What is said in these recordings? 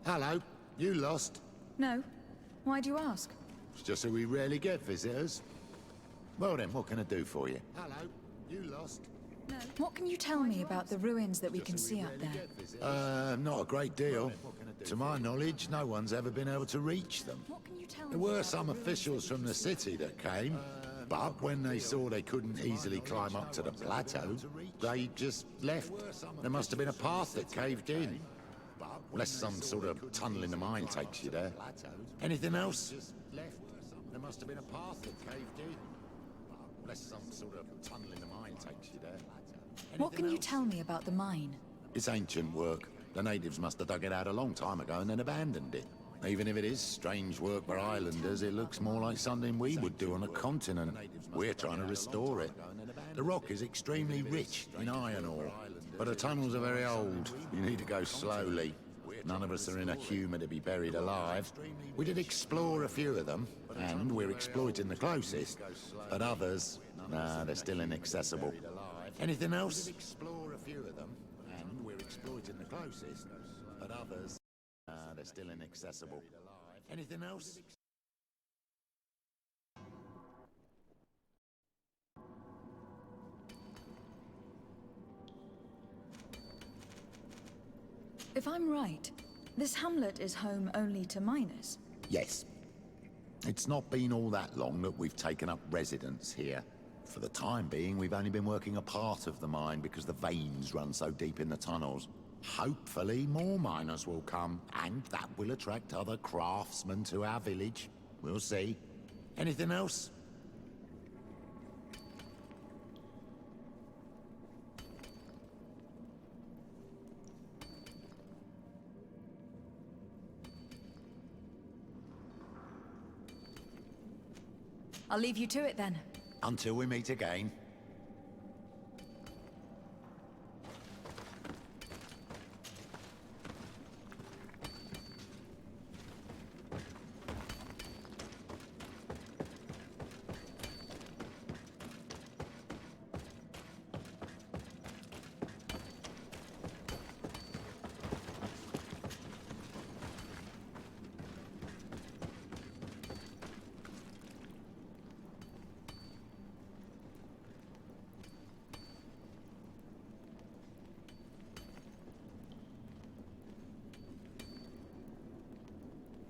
Hello. You lost? No. Why do you ask? It's just that we rarely get visitors. Well then, what can I do for you? Hello. You lost? No. What can you tell me about the ruins that we can see up there? Not a great deal. To my knowledge, no one's ever been able to reach them. What can you tell There me were about some the ruins officials from the city that came, but when they saw they couldn't easily climb up to the plateau, they just left. There must have been a path that caved in. Unless some sort of tunnel in the mine takes you there. Anything else? There must have been a path that caved in. Unless some sort of tunnel in the mine takes you there. What can you tell me about the mine? It's ancient work. The natives must have dug it out a long time ago and then abandoned it. Even if it is strange work for islanders, it looks more like something we would do on a continent. We're trying to restore it. The rock is extremely rich in iron ore, but the tunnels are very old. You need to go slowly. None of us are in a humour to be buried alive. We did explore a few of them, and we're exploiting the closest. But others, nah, they're still inaccessible. Anything else? Explore a few of them, and we're exploiting the closest. But others, they're still inaccessible. Anything else? If I'm right, this hamlet is home only to miners. Yes. It's not been all that long that we've taken up residence here. For the time being, we've only been working a part of the mine because the veins run so deep in the tunnels. Hopefully, more miners will come, and that will attract other craftsmen to our village. We'll see. Anything else? I'll leave you to it then. Until we meet again.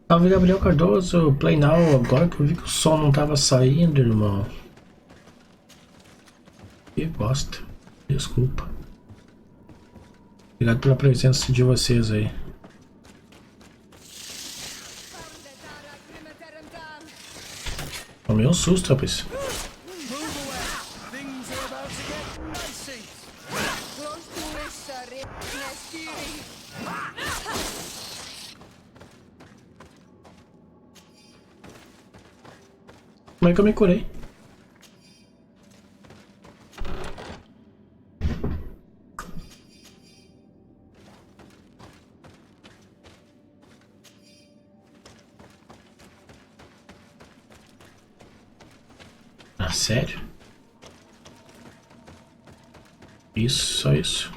Salve Gabriel Cardoso, Play Now, agora que eu vi que o som não tava saindo, irmão. Que bosta. Desculpa. Obrigado pela presença de vocês aí. Tomei um susto, rapaz. Como é que eu me curei? Ah, sério? Isso, só isso.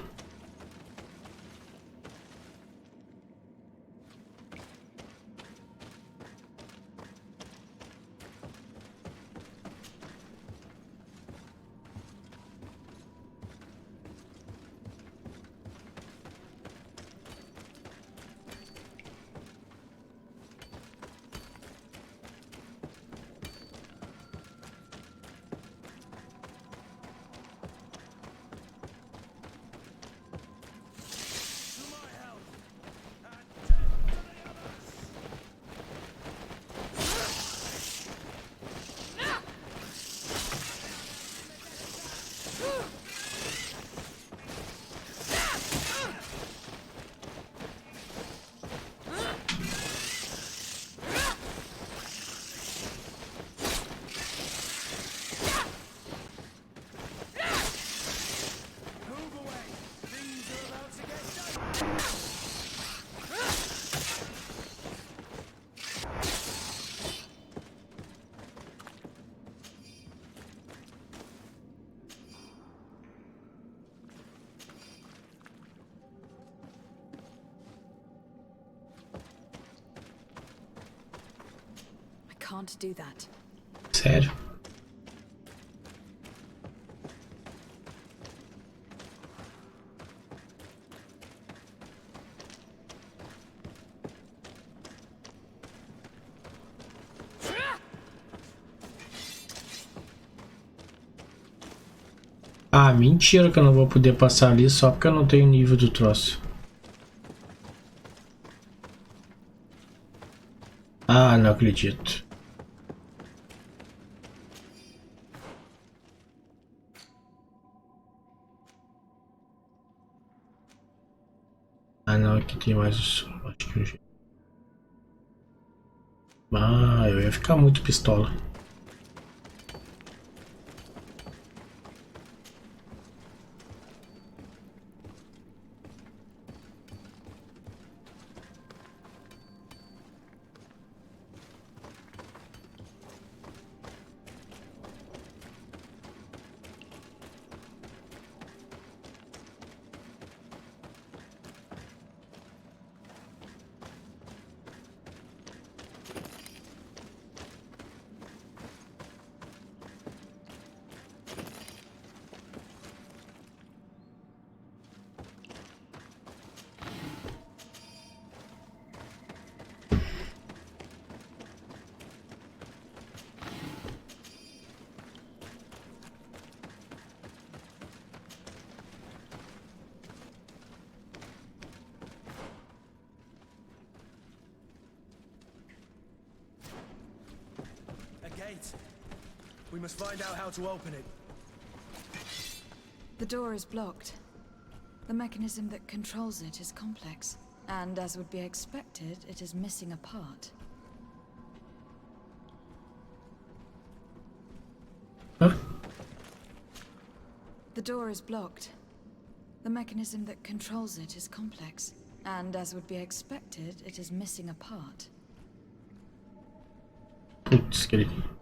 can't do that. Sério? Ah, mentira que eu não vou poder passar ali só porque eu não tenho nível do troço. Ah, não acredito. Ah, não, aqui tem mais o som. Acho que ah, eu ia ficar muito pistola. We must find out how to open it. The door is blocked. The mechanism that controls it is complex, and as would be expected, it is missing a part. Huh? The door is blocked. The mechanism that controls it is complex, and as would be expected, it is missing a part. Putz, querido.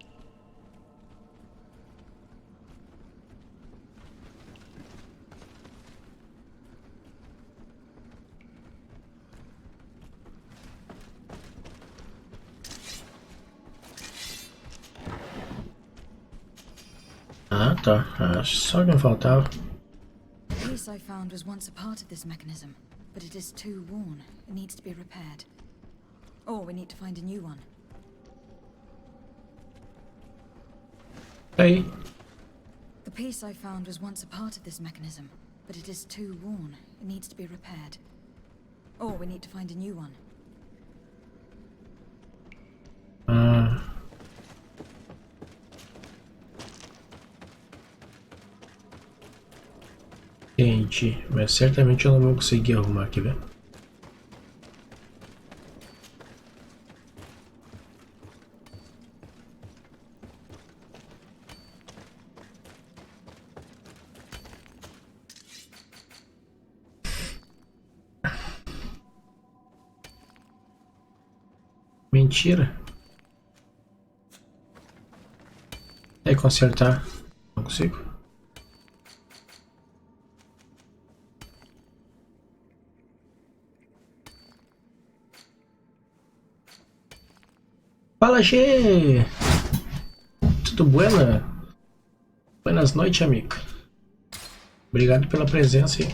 Ah, tá. Só que me faltava. The piece I found was once a part of this mechanism, but it is too worn. It needs to be repaired. Or we need to find a new one. Aí. The piece I found was once a part of this mechanism, but it is too worn. It needs to be repaired. Or we need to find a new one. Ah. Entendi. Mas certamente eu não vou conseguir arrumar aqui, velho. Mentira. É consertar. Não consigo. Fala, G! Tudo buena? Buenas noites, amigo. Obrigado pela presença aí.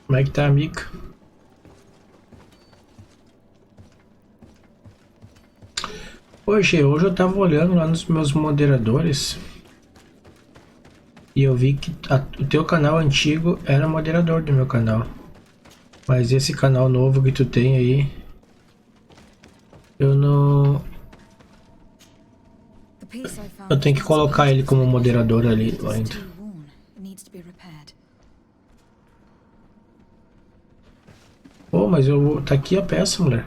Como é que tá, amigo? Hoje eu tava olhando lá nos meus moderadores e eu vi que o teu canal antigo era moderador do meu canal. Mas esse canal novo que tu tem aí, eu não... Eu tenho que colocar ele como moderador ali ainda. Pô, mas tá aqui a peça, mulher.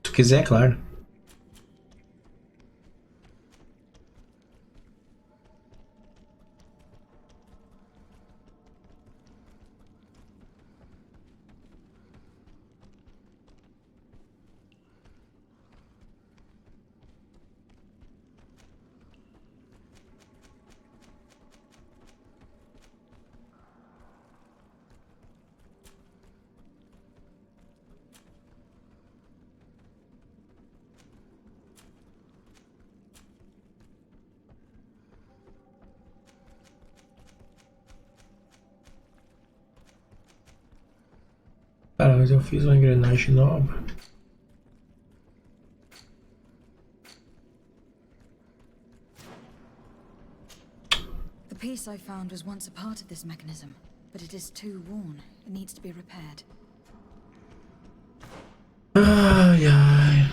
Se quiser, claro. mas eu fiz uma engrenagem nova. The piece I found was once a part of this mechanism, but it is too worn. It needs to be repaired. Ai, ai.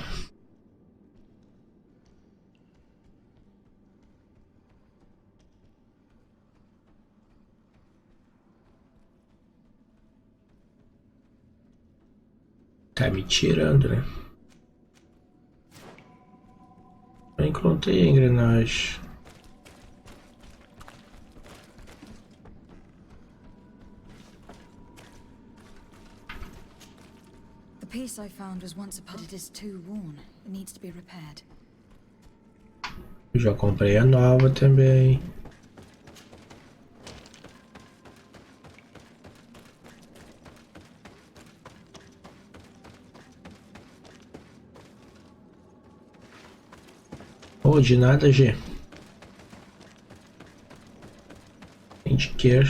Tá me tirando, né? Eu encontrei a engrenagem. The piece I found was once a part. It is too worn. It needs to be repaired. Eu já comprei a nova também. Oh, de nada, G. A gente quer.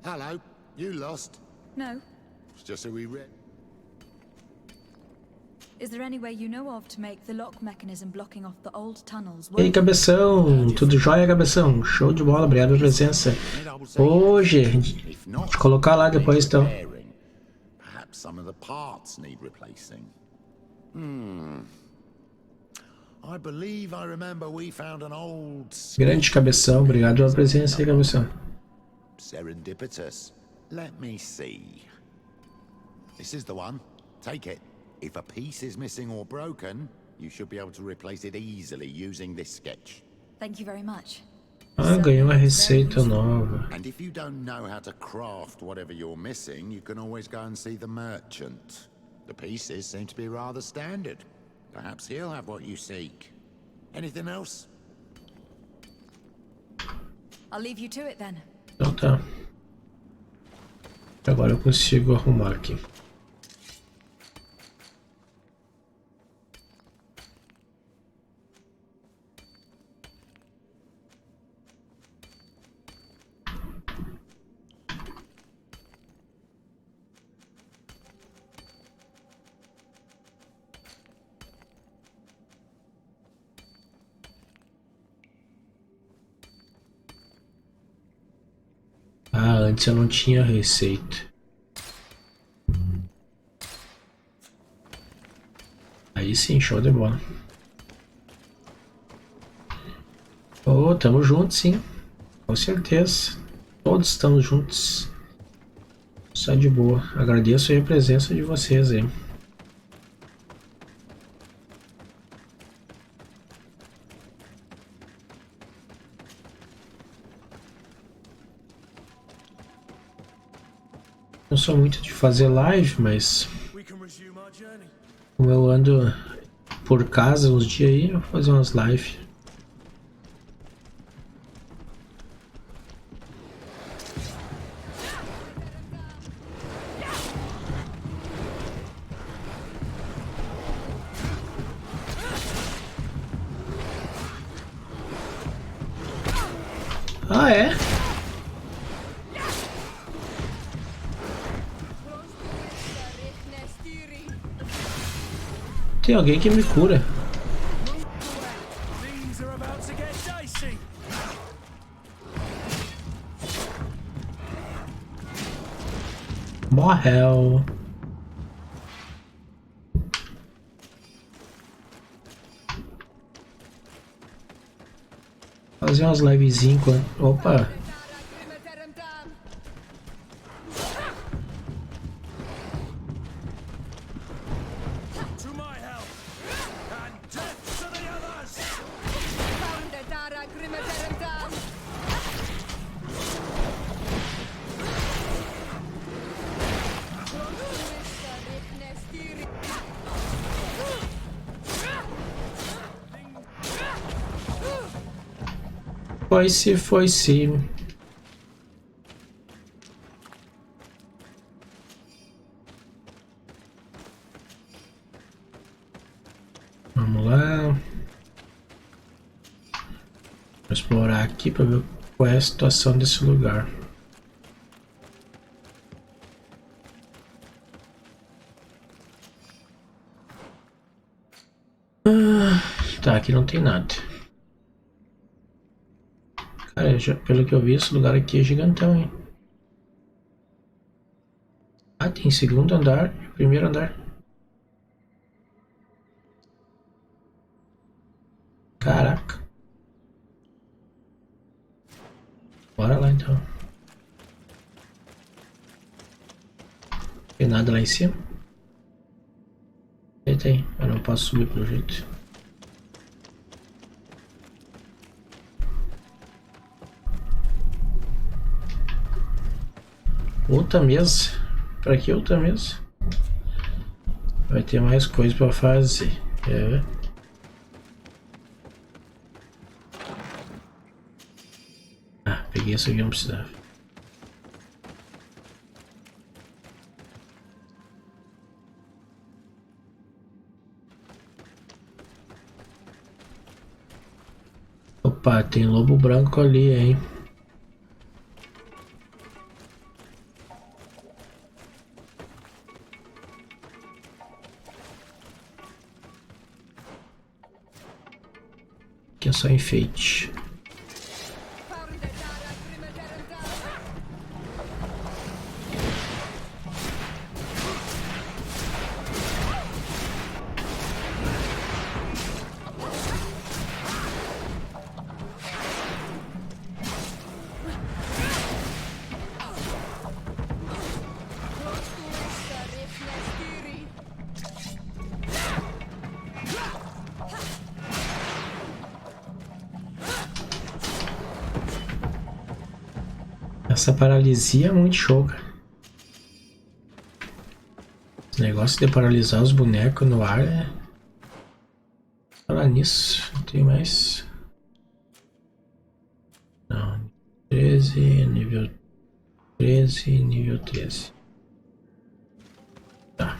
Hello, you lost. No. It's just who we read. Is there any way you know of to make the lock mechanism blocking off the old tunnels E aí, work? cabeção? Tudo jóia, cabeção? Show de bola, obrigado pela presença. Hoje, a gente colocar lá depois, então. Perhaps some of the parts need replacing. I believe I remember we found an old Grande cabeção, obrigado pela presença aí, cabeção. serendipitous. Let me see. This is the one. Take it. If a piece is missing or broken, you should be able to replace it easily using this sketch. Thank you very much. Ah, ganhei uma receita nova. And if you don't know how to craft whatever you're missing, you can always go and see the merchant. The pieces seem to be rather standard. Perhaps he'll have what you seek. Anything else? I'll leave you to it then. Então tá. Agora eu consigo arrumar aqui. Ah, antes eu não tinha receita. Aí sim, show de bola. Oh, tamo juntos, sim. Com certeza. Todos estamos juntos. Só de boa. Agradeço aí a presença de vocês aí. Não sou muito de fazer live, mas como eu ando por casa uns dias aí, eu vou fazer umas lives. Ah, é? Tem alguém que me cura. Morreu. Fazer umas livezinhas enquanto... Opa! Foi-se, foi-se. Vou explorar aqui para ver qual é a situação desse lugar. Tá, aqui não tem nada. Cara, pelo que eu vi, esse lugar aqui é gigantão, hein? Ah, tem segundo andar e primeiro andar. Caraca. Bora lá então. Tem nada lá em cima? Tem. Eu não posso subir pelo jeito. Outra mesa. Pra que outra mesa? Vai ter mais coisa pra fazer. É. Ah, peguei essa aqui, não precisava. Opa, tem lobo branco ali, hein? Que é só enfeite. Essa paralisia é muito show, cara. Esse negócio de paralisar os bonecos no ar é... Falar nisso, não tem mais... Não, 13, nível 13, nível 13. Tá.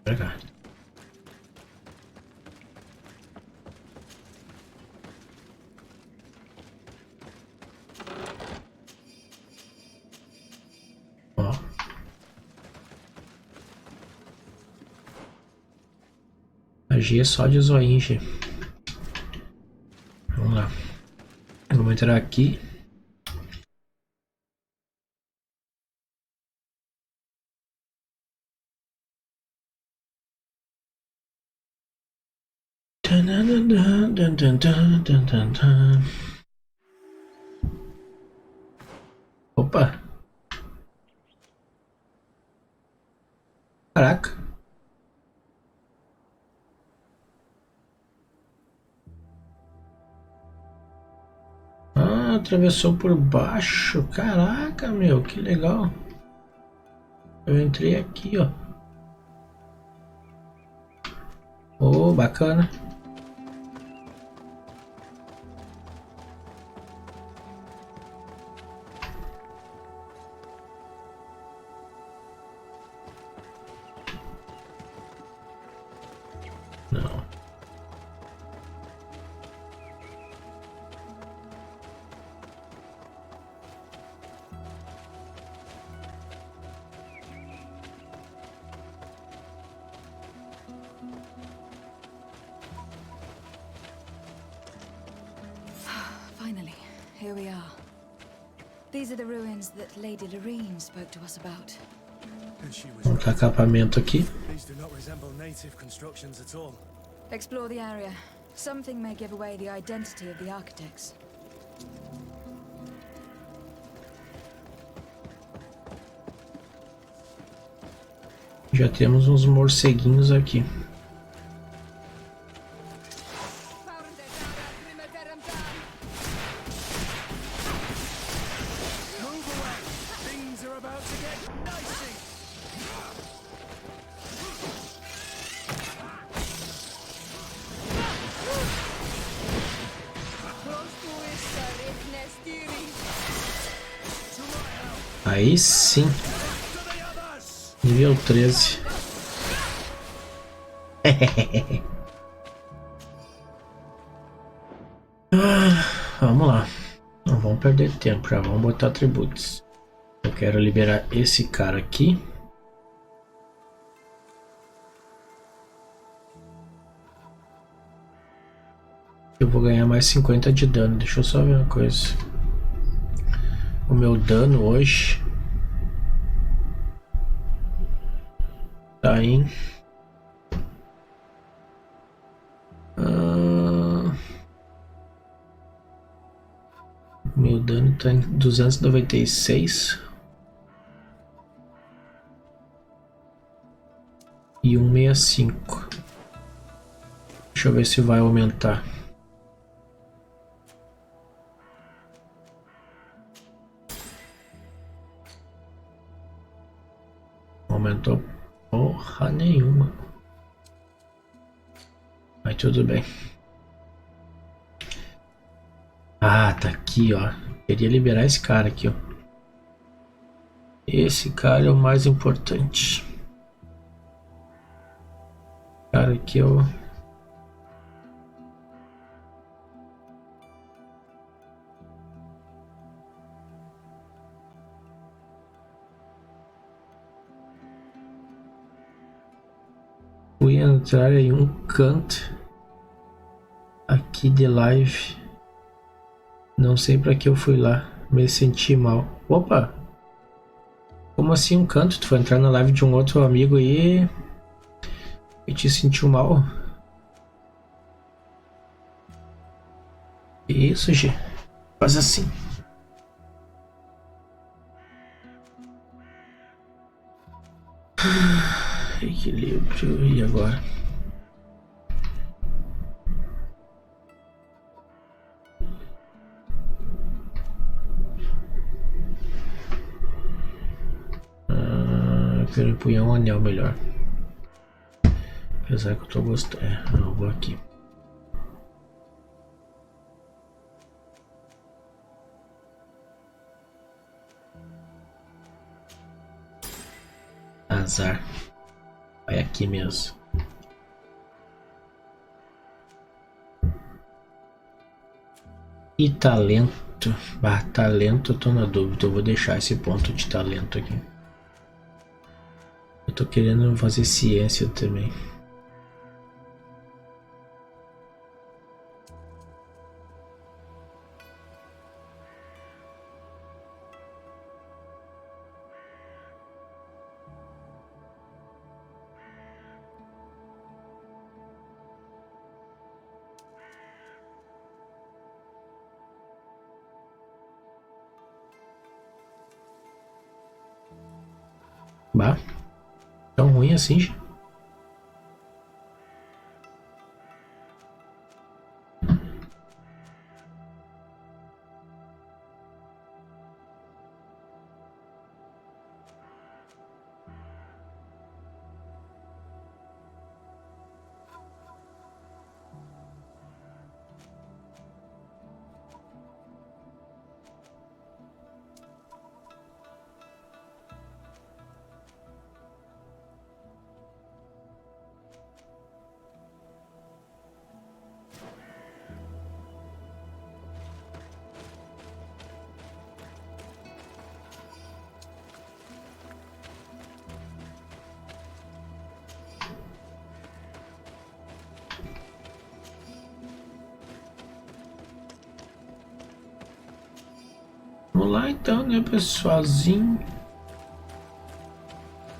Pra cá. Ó. Magia só de zoinho, gente. Vamos lá. Vamos entrar aqui. Opa! Caraca! Ah, atravessou por baixo. Caraca, meu, que legal. Eu entrei aqui, ó. Oh, bacana. Não. Finally, here we are. These are the ruins that Lady Lorene spoke to us about. And she was Vamos tacar acampamento aqui. These do not resemble native constructions at all. Explore the area. Something may give away the identity of the architects. Já temos uns morceguinhos aqui. Move away! Things are about to get dicey! Aí sim. Nível 13. Vamos lá. Não vamos perder tempo, já vamos botar atributos. Eu quero liberar esse cara aqui. Eu vou ganhar mais 50 de dano. Deixa eu só ver uma coisa. O meu dano hoje tá em... Meu dano tá em 296 e 165. Deixa eu ver se vai aumentar. Aumentou porra nenhuma. Mas tudo bem. Ah, tá aqui, ó. Queria liberar esse cara aqui, ó. Esse cara é o mais importante. Cara, aqui eu... fui entrar em um canto aqui de live. Não sei pra que eu fui lá. Me senti mal. Opa! Como assim um canto? Tu foi entrar na live de um outro amigo aí e te sentiu mal? Isso, G. Faz assim. Equilíbrio. E agora? Eu quero empunhar um anel melhor. Apesar que eu tô gostando. Eu vou aqui. Azar. Vai aqui mesmo. E talento. Bah, talento eu tô na dúvida. Eu vou deixar esse ponto de talento aqui. Eu tô querendo fazer ciência também. Bah, tão ruim assim, já. Vamos lá então, né, pessoalzinho.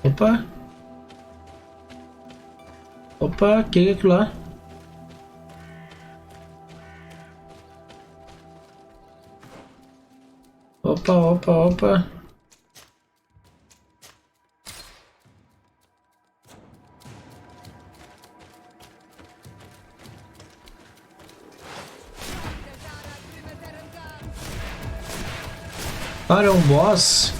Opa. Opa, que é aquilo lá? Opa, opa, opa. Cara, é um boss.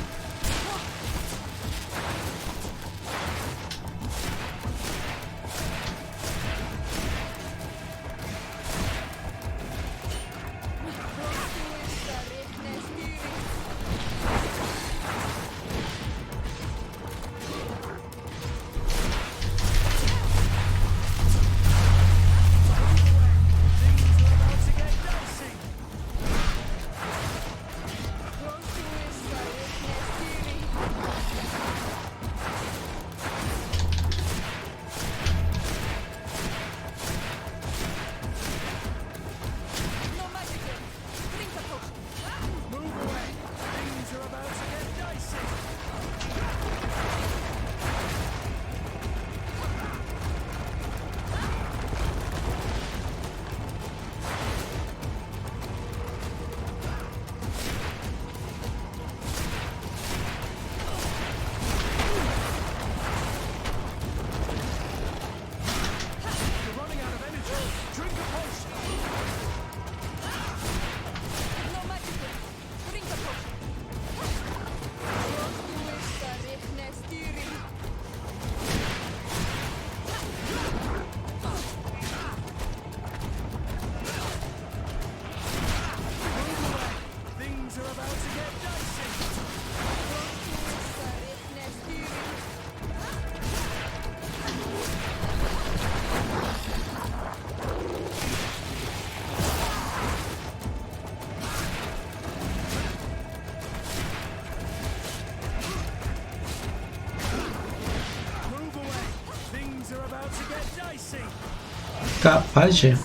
Capaz de...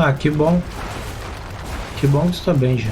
Ah, que bom. Que bom que tu tá bem já.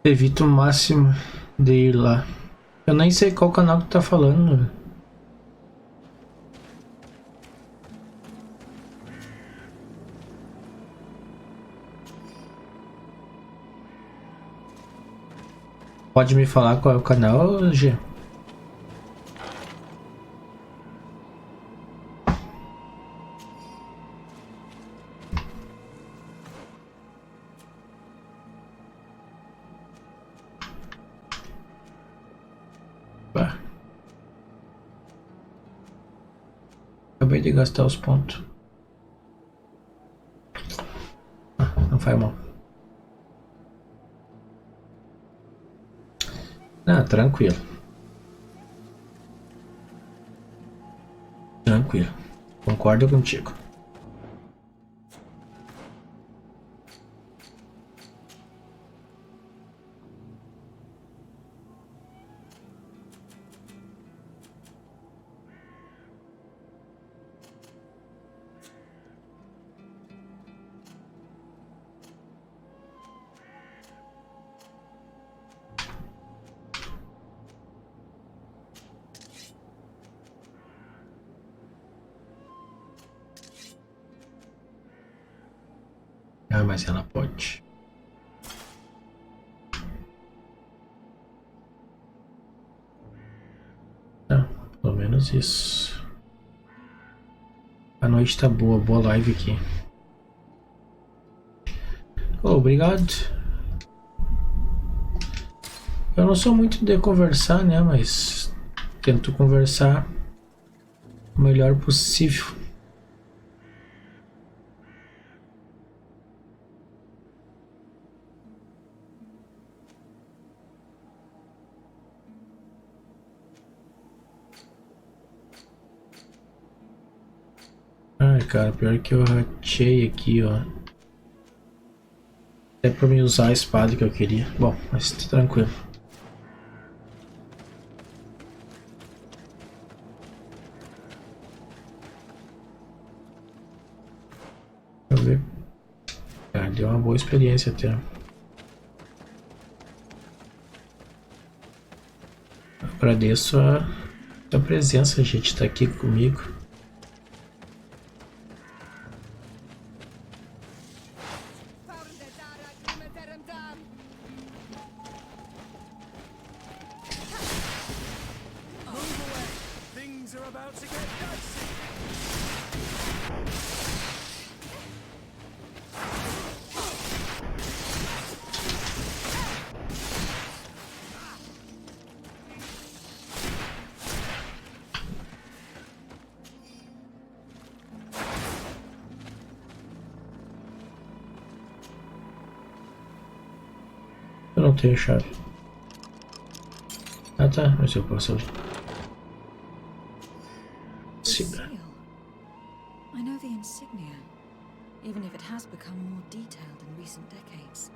Evita o máximo de ir lá. Eu nem sei qual canal que tu tá falando. Pode me falar qual é o canal, G? Acabei de gastar os pontos. Não faz mal. Ah, tranquilo. Tranquilo. Concordo contigo. Ah, mas ela pode. Não, pelo menos isso. A noite tá boa, boa live aqui. Oh, obrigado. Eu não sou muito de conversar, né? Mas tento conversar o melhor possível. Ai, cara, pior que eu ratei aqui, ó. Até pra me usar a espada que eu queria. Bom, mas tá tranquilo. Deixa eu ver. Ah, deu uma boa experiência até. Agradeço a presença, gente, tá aqui comigo. about to get dicey. Eu não tenho chave. Ah tá, mas eu posso abrir. The seal. I know the insignia, even if it has become more detailed in recent decades.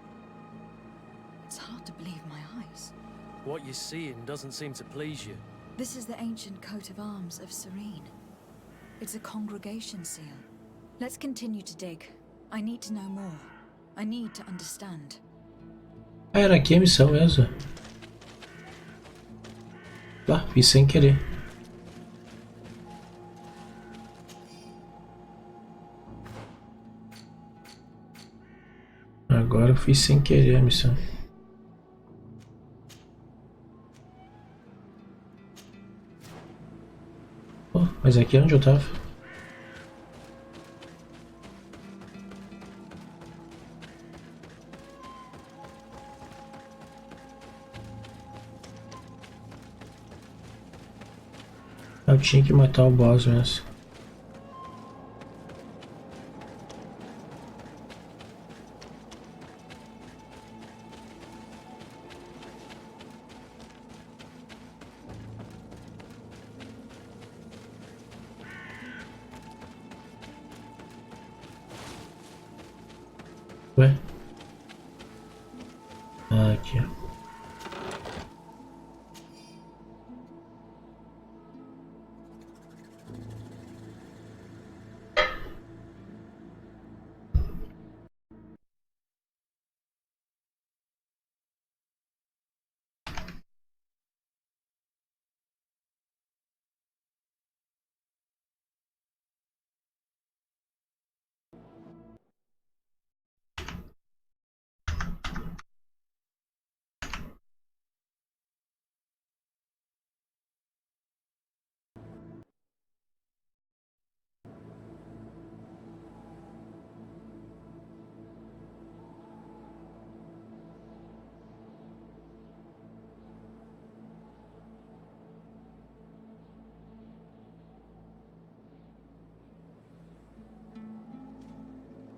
It's hard to believe my eyes. What you're seeing doesn't seem to please you. This is the ancient coat of arms of Serene. It's a congregation seal. Let's continue to dig. I need to know more. I need to understand. Ah, era aqui a missão mesmo. Ah, fiz sem querer. Agora eu fiz sem querer a missão. Oh, mas aqui é onde eu tava. Eu tinha que matar o boss mesmo. Ué? Ah, aqui, ó.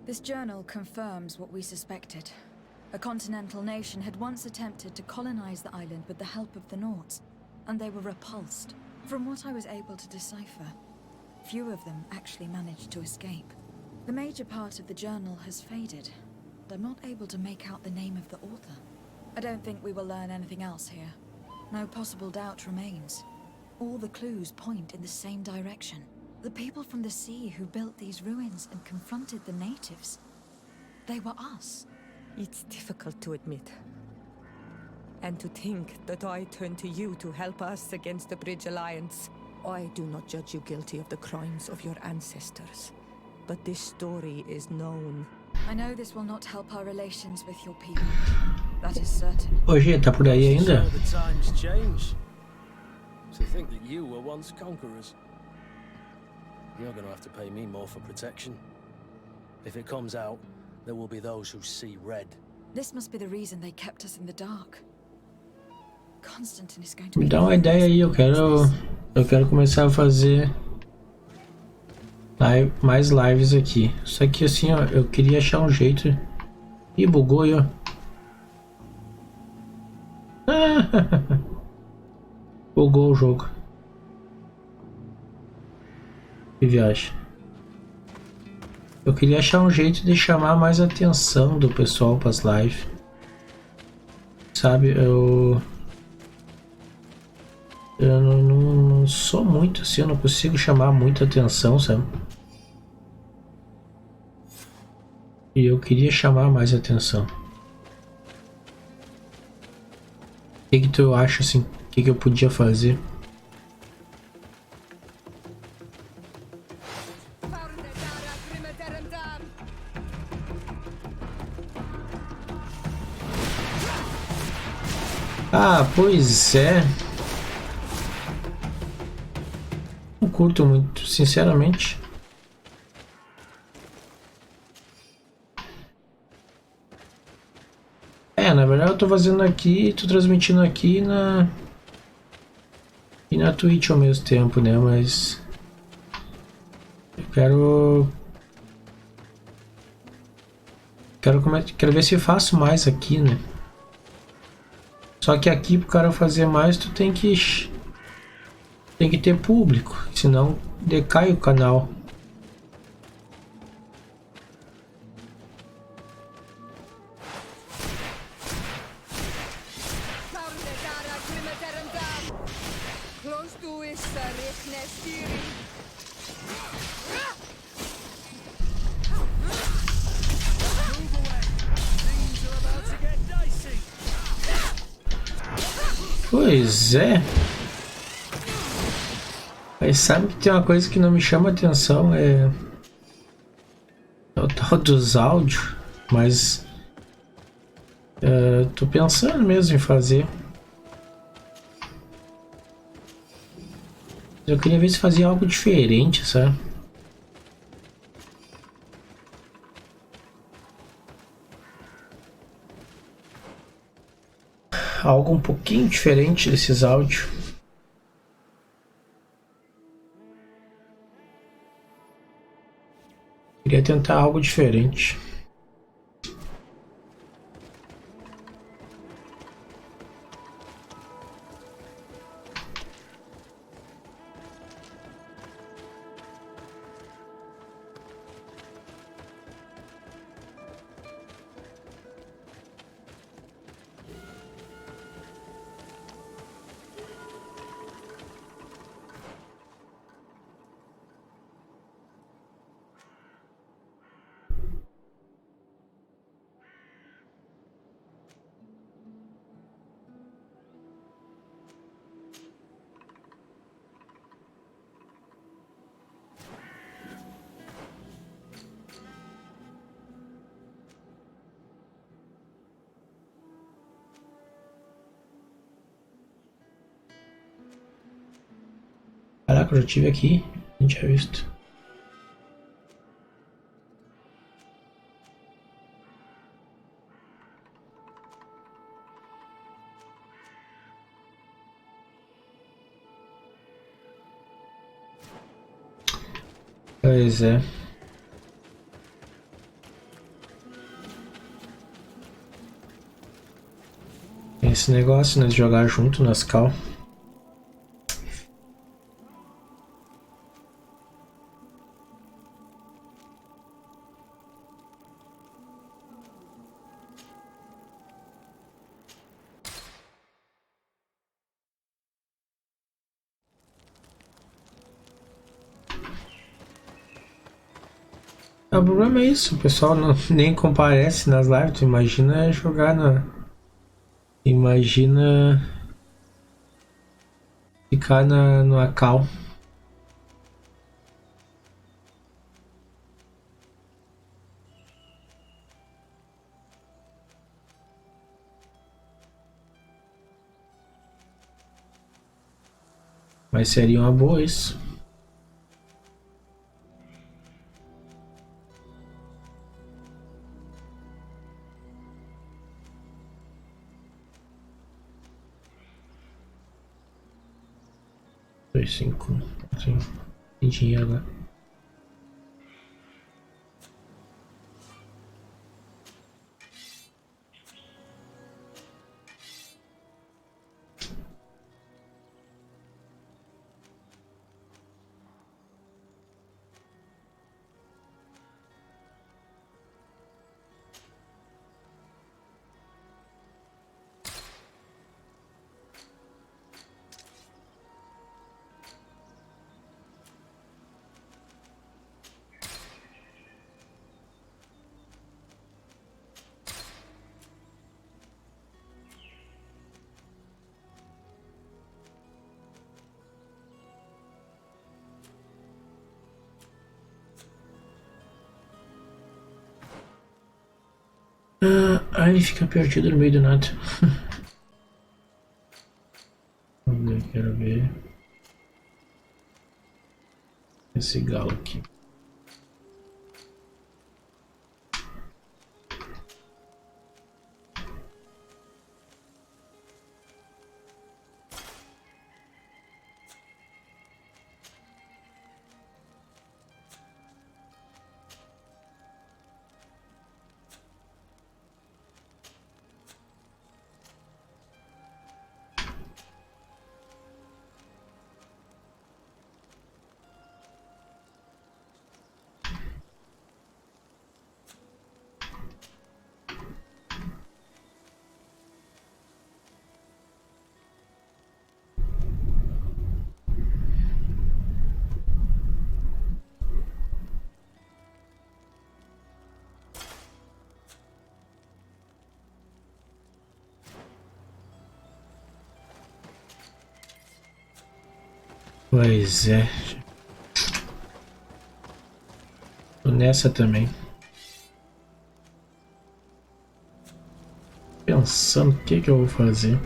This journal confirms what we suspected. A continental nation had once attempted to colonize the island with the help of the Nauts, and they were repulsed. From what I was able to decipher, few of them actually managed to escape. The major part of the journal has faded, and I'm not able to make out the name of the author. I don't think we will learn anything else here. No possible doubt remains. All the clues point in the same direction. The people from the sea who built these ruins and confronted the natives. They were us. It's difficult to admit. And to think that I turned to you to help us against the Bridge Alliance. I do not judge you guilty of the crimes of your ancestors. But this story is known. I know this will not help our relations with your people. That is certain. Hoje tá por aí ainda? So the times change. To think that you were once conquerors. You're going to have to pay me more for protection. If it comes out, there will be those who see red. This must be the reason they kept us in the dark. Constantine is going to Me be... dá uma ideia aí, eu quero começar a fazer mais lives aqui. Só que assim, ó, eu queria achar um jeito. Ih, bugou aí, ó. Bugou o jogo. Que viagem. Eu queria achar um jeito de chamar mais a atenção do pessoal para as lives. Sabe, eu não sou muito assim, eu não consigo chamar muita atenção, sabe? E eu queria chamar mais atenção. O que tu acha assim? O que eu podia fazer? Ah, pois é. curto muito, sinceramente. Na verdade eu tô fazendo aqui, tô transmitindo aqui e na Twitch ao mesmo tempo, né? Mas eu quero ver se eu faço mais aqui, né? Só que aqui pro cara fazer mais, tu tem que ter público, senão decai o canal. Pois é. Mas sabe que tem uma coisa que não me chama atenção, é o tal dos áudios, mas tô pensando mesmo em fazer. Eu queria ver se fazia algo diferente, sabe? Algo um pouquinho diferente desses áudios. Queria tentar algo diferente. Caraca, eu já tive aqui, não tinha visto. Pois é. Esse negócio, né, de jogar junto nas cal. O problema é isso, o pessoal nem comparece nas lives. Tu imagina jogar na. Imagina ficar no cal. Mas seria uma boa isso. Dois, cinco. Sim. Tem dinheiro lá. Ah, ele fica perdido no meio do nada. Vamos ver, quero ver. esse galo aqui. Pois é. Tô nessa também. Pensando o que eu vou fazer.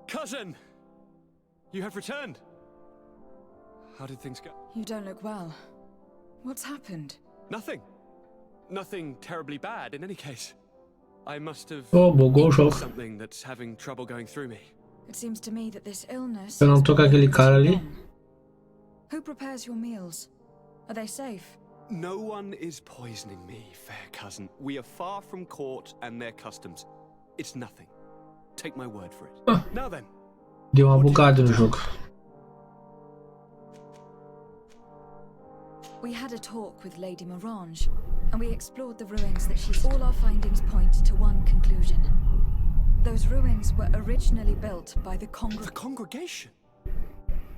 Cousin! You have returned. How did things go? You don't look well. What's happened? Nothing. Nothing terribly bad in any case. I must have Oh, bugou o eaten jogo. something that's having trouble going through me. It seems to me that this illness. Eu não has tô com been aquele pretty cara ali. long. Who prepares your meals? Are they safe? No one is poisoning me, fair cousin. We are far from court and their customs. It's nothing. Take my word for it. Now then. Deu uma What do you bugada no have to jogo. We had a talk with Lady Morange, and we explored the ruins that she. All our findings point to one conclusion. Those ruins were originally built by the The congregation?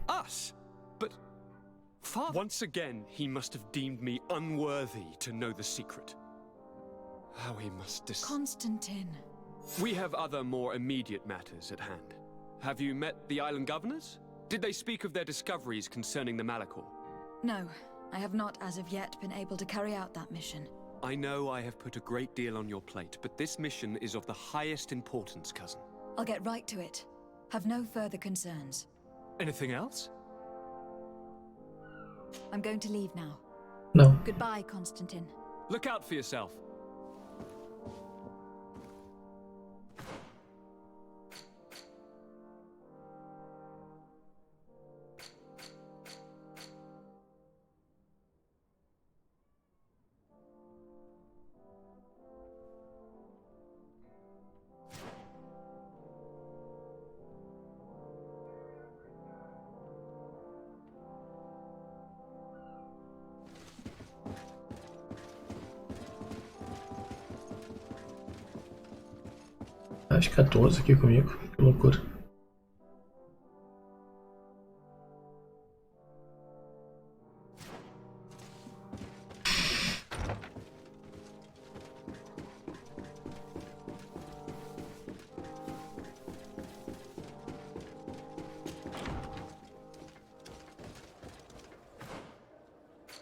Us? But... Father... Once again, he must have deemed me unworthy to know the secret. How he must Constantine. We have other more immediate matters at hand. Have you met the island governors? Did they speak of their discoveries concerning the Malachor? No, I have not as of yet been able to carry out that mission. I know I have put a great deal on your plate, but this mission is of the highest importance, cousin. I'll get right to it. Have no further concerns. Anything else? I'm going to leave now. Não. Goodbye, Constantine. Look out for yourself. Acho que 14 aqui comigo. Que loucura.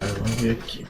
Vamos ver aqui.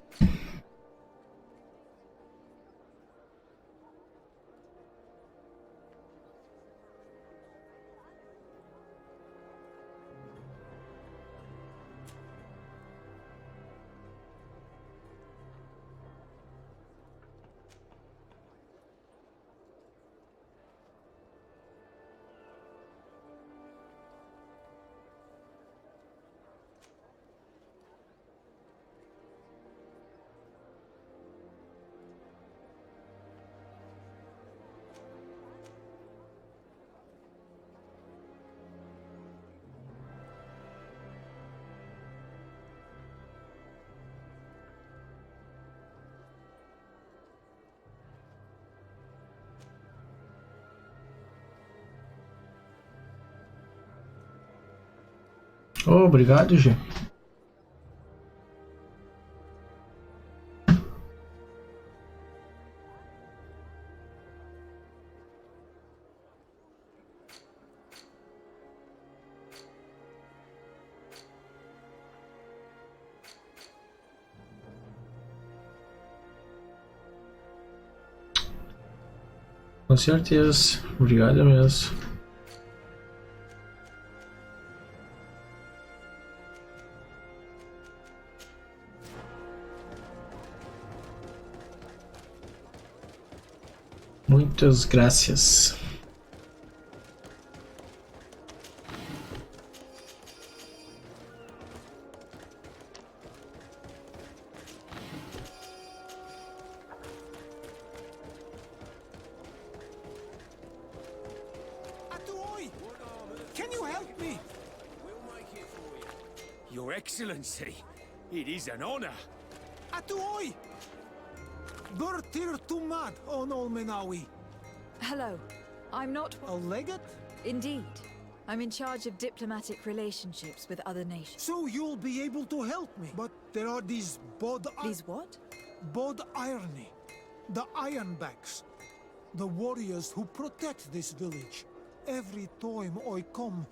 Oh, obrigado, G. Com certeza. Obrigado mesmo. Muitas graças. Can you help me? Your Excellency, it is an honor. Atuoi! Bertir Tumad on Olmenawi. Hello. I'm not... A legate? Indeed. I'm in charge of diplomatic relationships with other nations. So you'll be able to help me. But there are these These what? Bod Irony. The Ironbacks. The warriors who protect this village. Every time I come,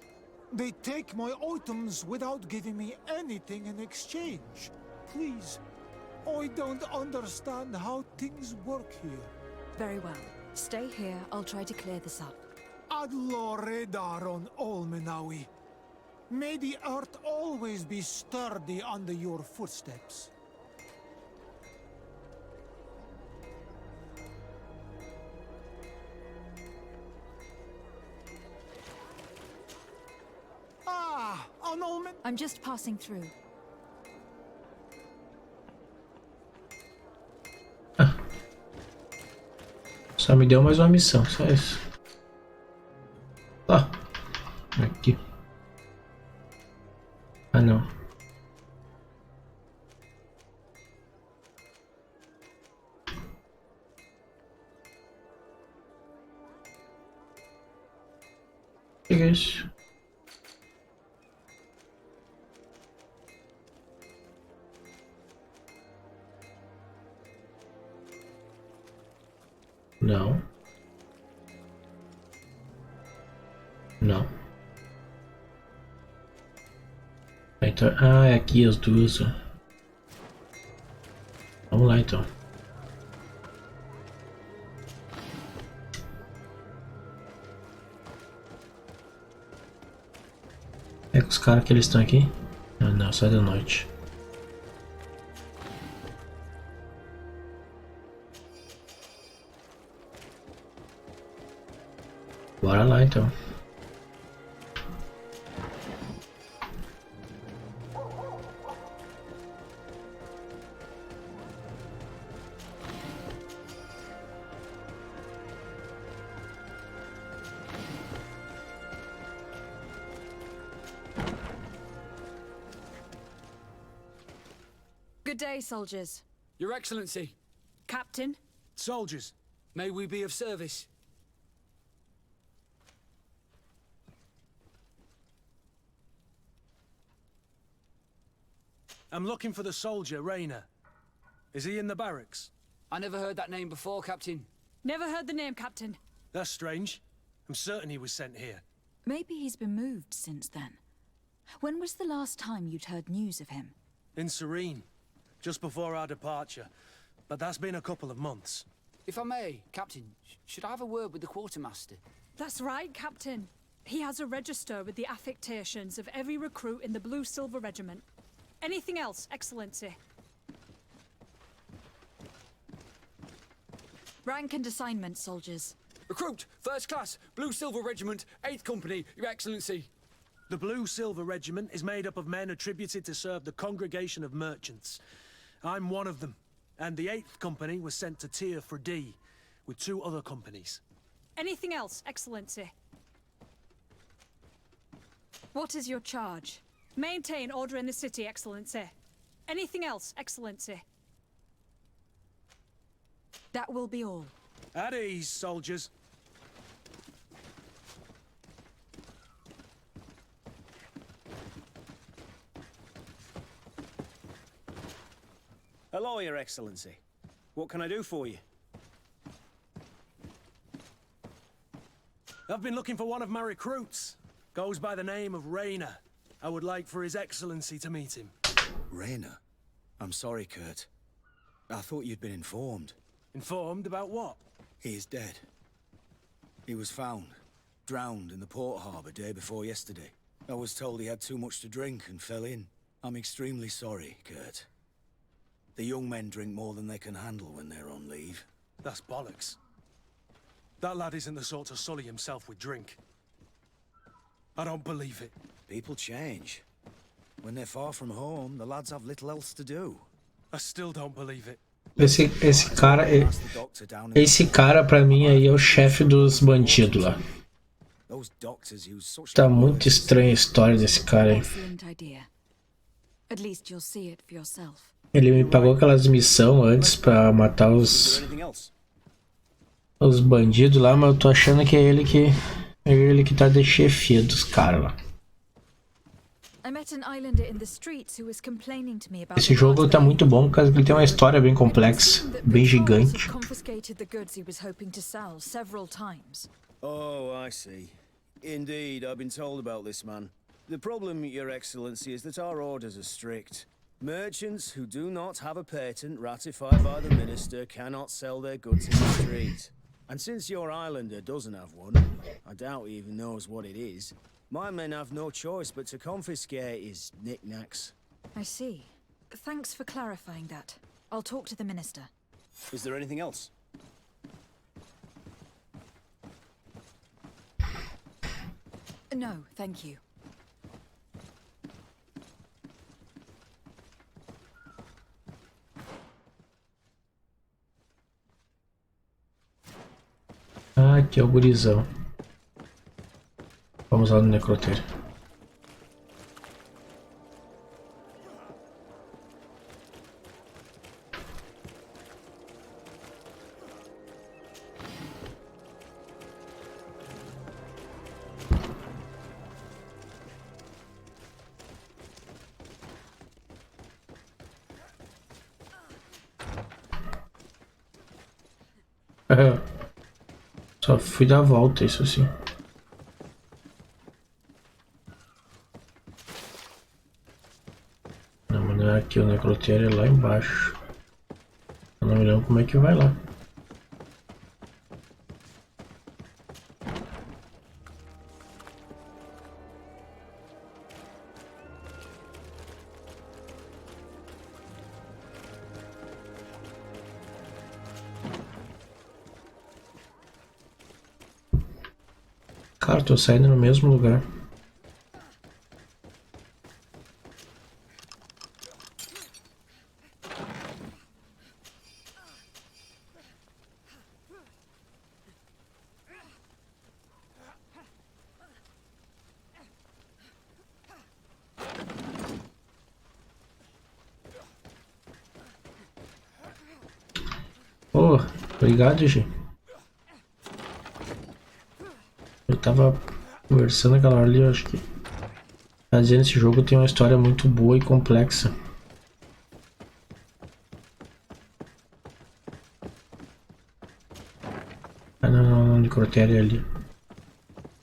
they take my items without giving me anything in exchange. Please, I don't understand how things work here. Very well. Stay here. I'll try to clear this up. Adlo Redar on Olmenawi. May the earth always be sturdy under your footsteps. On Olmen... I'm just passing through. Só me deu mais uma missão, só isso. Tá. Aqui. Ah, não. O que é isso? Não. Não. Então, é aqui as duas. Ó. Vamos lá então. É com os caras que eles estão aqui? Ah, não, só da noite. Bora lá então. Good day, soldiers. Your Excellency, Captain? soldiers, may we be of service? I'm looking for the soldier, Rayner. Is he in the barracks? I never heard that name before, Captain. Never heard the name, Captain. That's strange. I'm certain he was sent here. Maybe he's been moved since then. When was the last time you'd heard news of him? In Serene, just before our departure. But that's been a couple of months. If I may, Captain, should I have a word with the quartermaster? That's right, Captain. He has a register with the affectations of every recruit in the Blue Silver Regiment. Anything else, Excellency? Rank and assignment, soldiers. Recruit, First Class, Blue Silver Regiment, 8th Company, Your Excellency. The Blue Silver Regiment is made up of men attributed to serve the Congregation of Merchants. I'm one of them, and the 8th Company was sent to Tier for D, with 2 other companies. Anything else, Excellency? What is your charge? Maintain order in the city, Excellency. Anything else, Excellency? That will be all. At ease, soldiers. Hello, Your Excellency. What can I do for you? I've been looking for one of my recruits. Goes by the name of Rayner. I would like for His Excellency to meet him. Rayner? I'm sorry, Kurt. I thought you'd been informed. Informed about what? He is dead. He was found, drowned in the port harbour day before yesterday. I was told he had too much to drink and fell in. I'm extremely sorry, Kurt. The young men drink more than they can handle when they're on leave. That's bollocks. That lad isn't the sort to sully himself with drink. I don't believe it. People change. When they're far from home, the lads have little else to do. I still don't believe it. Esse cara pra mim aí é o chefe dos bandidos lá. Tá muito estranha a história desse cara aí. Ele me pagou aquelas missões antes pra matar os bandidos lá, mas eu tô achando que é ele que tá de chefia dos caras lá. Esse jogo tá muito bom porque ele tem uma história bem complexa, bem gigante. Oh, I see. Indeed, I've been told about this man. The problem, Your Excellency, is that our orders are strict. Merchants who do not have a patent ratified by the minister cannot sell their goods in the street. And since your islander doesn't have one, I doubt he even knows what it is, my men have no choice but to confiscate his knickknacks. I see. Thanks for clarifying that. I'll talk to the minister. Is there anything else? No, thank you. Ah, aqui é o gurizão. Vamos lá no necrotério. Só fui dar a volta, isso sim. Não, mas não é aqui, o necrotério é lá embaixo. Eu não me lembro como é que vai lá. Cara, tô saindo no mesmo lugar. Oh, obrigado, gente. Eu tava conversando aquela hora ali, eu acho que tá dizendo que esse jogo tem uma história muito boa e complexa. Ah, não, necrotério é ali.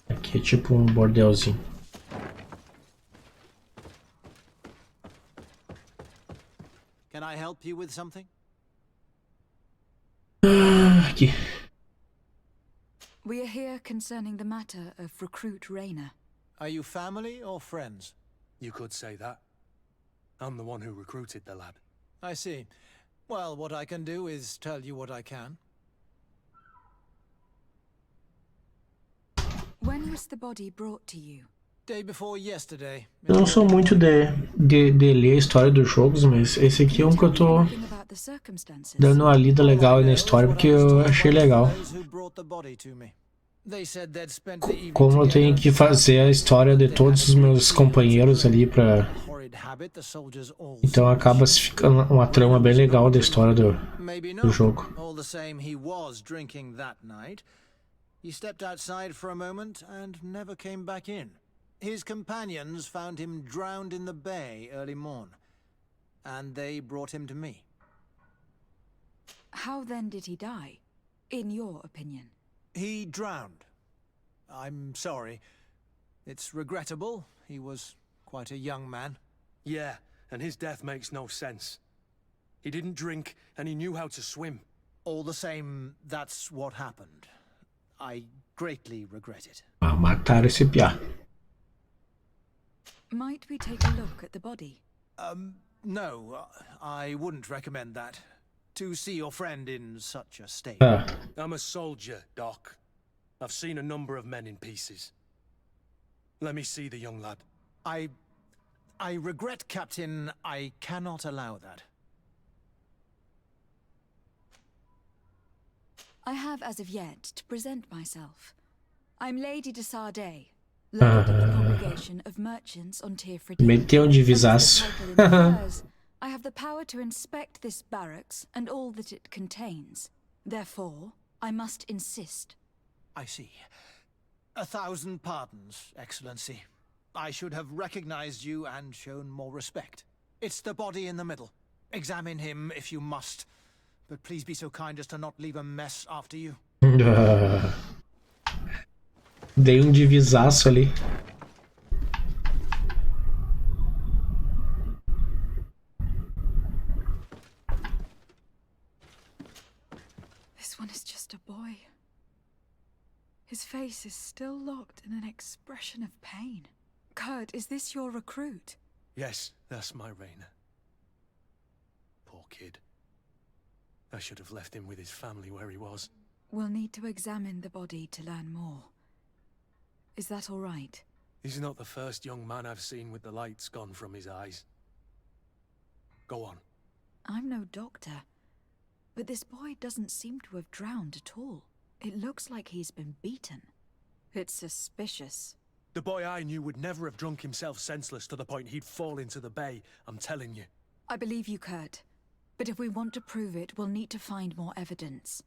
Aqui é tipo um bordelzinho. Can I help you with something? Aqui. We are here concerning the matter of recruit Rayner. Are you family or friends? You could say that. I'm the one who recruited the lad. I see. Well, what I can do is tell you what I can. When was the body brought to you? Day before yesterday. Eu não sou muito de ler a história dos jogos, mas esse aqui é um que eu tô dando uma lida legal na história porque eu achei legal. Como eu tenho que fazer a história de todos os meus companheiros ali pra... Então acaba ficando uma trama bem legal da história do jogo. He stepped outside for a moment and never came back in. His companions found him drowned in the bay early morn, and they brought him to me. How then did he die, in your opinion? He drowned. I'm sorry. It's regrettable. He was quite a young man. Yeah, and his death makes no sense. He didn't drink, and he knew how to swim. All the same, that's what happened. I greatly regret it. Ah, mataram esse piá. Might we take a look at the body? No, I wouldn't recommend that. To see your friend in such a state. I'm a soldier, Doc. I've seen a number of men in pieces. Let me see the young lad. I regret, Captain. I cannot allow that. I have as of yet to present myself. I'm Lady de Sardet, Lord of the Congregation of Merchants on Tirfredi. Meteu de visaço. I have the power to inspect this barracks and all that it contains. Therefore, I must insist. I see. 1,000 pardons, Excellency. I should have recognized you and shown more respect. It's the body in the middle. Examine him if you must. But please be so kind as to not leave a mess after you. Dei de visaço ali. This one is just a boy. His face is still locked in an expression of pain. Kurt, is this your recruit? Yes, that's my Rainer. Poor kid. I should have left him with his family where he was. We'll need to examine the body to learn more. Is that all right? He's not the first young man I've seen with the lights gone from his eyes. Go on. I'm no doctor, but this boy doesn't seem to have drowned at all. It looks like he's been beaten. It's suspicious. The boy I knew would never have drunk himself senseless to the point he'd fall into the bay, I'm telling you. I believe you, Kurt. But if we want to prove it, we'll need to find more evidence.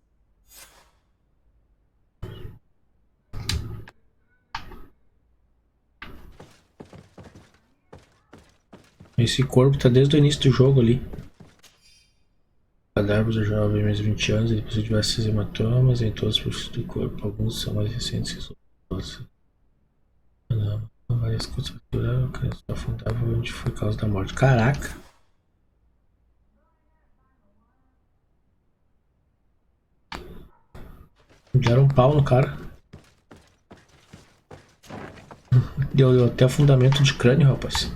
Esse corpo tá desde o início do jogo ali. Cadáveres do jovem, mais 20 anos, ele possui diversos hematomas em todos os perfis do corpo. Alguns são mais recentes que os outros. Não, várias coisas fracturaram, só afundava onde foi a causa da morte. Caraca! Deram um pau no cara. Deu até afundamento de crânio, rapaz.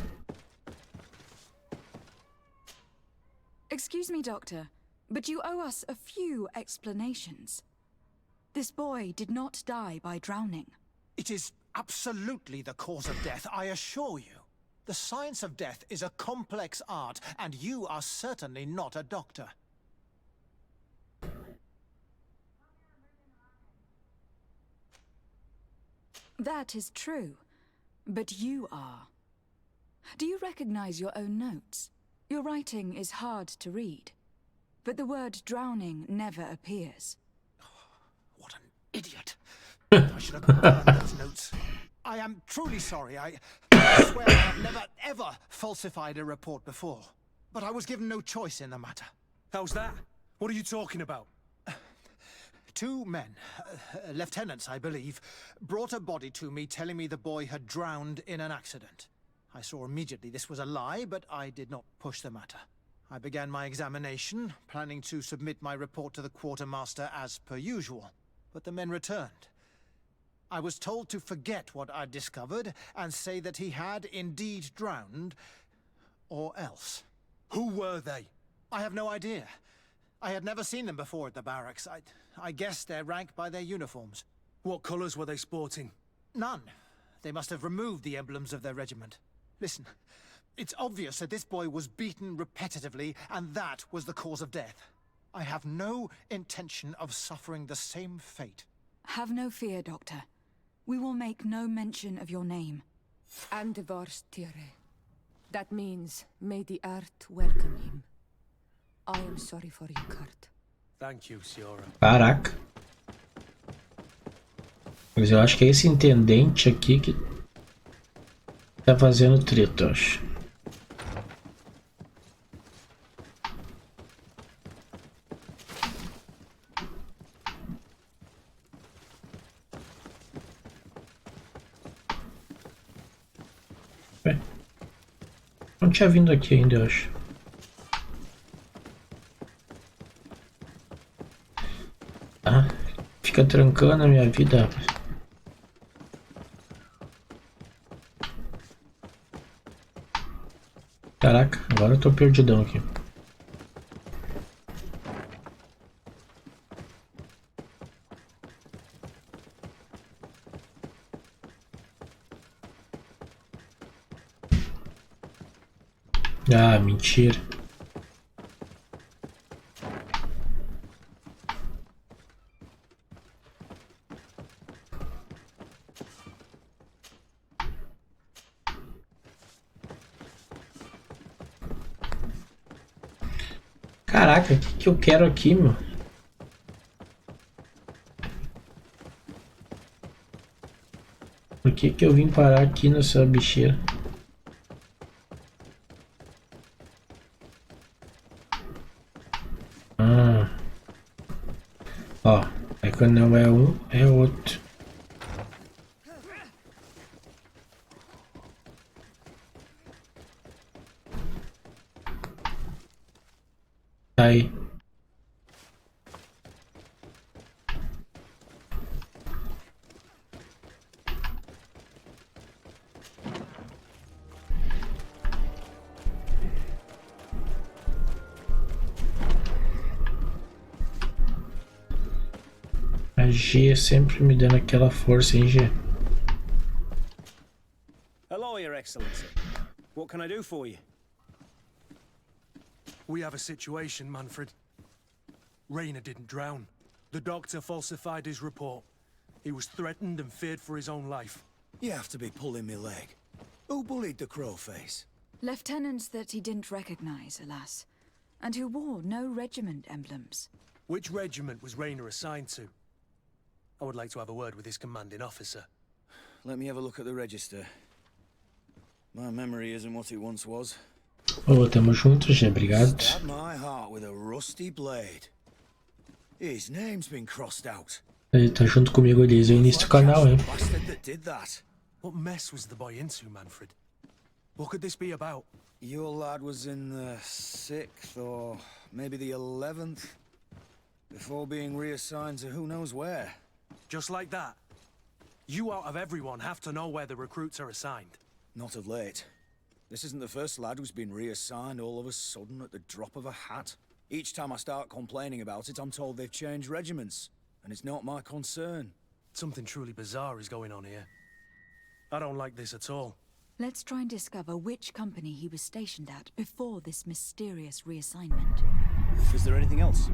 Excuse me, Doctor, but you owe us a few explanations. This boy did not die by drowning. It is absolutely the cause of death, I assure you. The science of death is a complex art, and you are certainly not a doctor. That is true, but you are. Do you recognize your own notes? Your writing is hard to read, but the word drowning never appears. What an idiot. I should have burned those notes. I am truly sorry. I swear I have never, ever falsified a report before. But I was given no choice in the matter. How's that? What are you talking about? 2 men, lieutenants I believe, brought a body to me telling me the boy had drowned in an accident. I saw immediately this was a lie, but I did not push the matter. I began my examination, planning to submit my report to the quartermaster as per usual. But the men returned. I was told to forget what I'd discovered and say that he had indeed drowned, or else. Who were they? I have no idea. I had never seen them before at the barracks. I guessed their rank by their uniforms. What colours were they sporting? None. They must have removed the emblems of their regiment. Listen, it's obvious that this boy was beaten repetitively, and that was the cause of death. I have no intention of suffering the same fate. Have no fear, Doctor. We will make no mention of your name. Andevars Tire. That means, may the earth welcome him. I am sorry for you, Kurt. Thank you, Siora. Caraca. Mas eu acho que é esse intendente aqui que tá fazendo treta, eu acho. Não tinha vindo aqui ainda, eu acho. Ah, fica trancando a minha vida. Caraca, agora eu tô perdidão aqui. Ah, mentira. Caraca, o que eu quero aqui, meu? Por que eu vim parar aqui nessa bicheira? Ah. Ó, aí quando não é um, é outro. Tá aí. A G sempre me dando aquela força, hein, G? Hello, Your Excellency. What can I do for you? We have a situation, Manfred. Rainer didn't drown. The doctor falsified his report. He was threatened and feared for his own life. You have to be pulling me leg. Who bullied the crowface? Lieutenants that he didn't recognize, alas, and who wore no regiment emblems. Which regiment was Rainer assigned to? I would like to have a word with his commanding officer. Let me have a look at the register. My memory isn't what it once was. Ô, tamo junto, G, obrigado. Stab my heart with a rusty blade. His name's been crossed out. Ele tá junto comigo desde o início do canal, hein? Bastard that did that. What mess was the boy into, Manfred? What could this be about? Your lad was in the 6th or maybe the 11th before being reassigned to who knows where. Just like that? You out of everyone have to know where the recruits are assigned. Not of late. This isn't the first lad who's been reassigned all of a sudden at the drop of a hat. Each time I start complaining about it, I'm told they've changed regiments, and it's not my concern. Something truly bizarre is going on here. I don't like this at all. Let's try and discover which company he was stationed at before this mysterious reassignment. Is there anything else?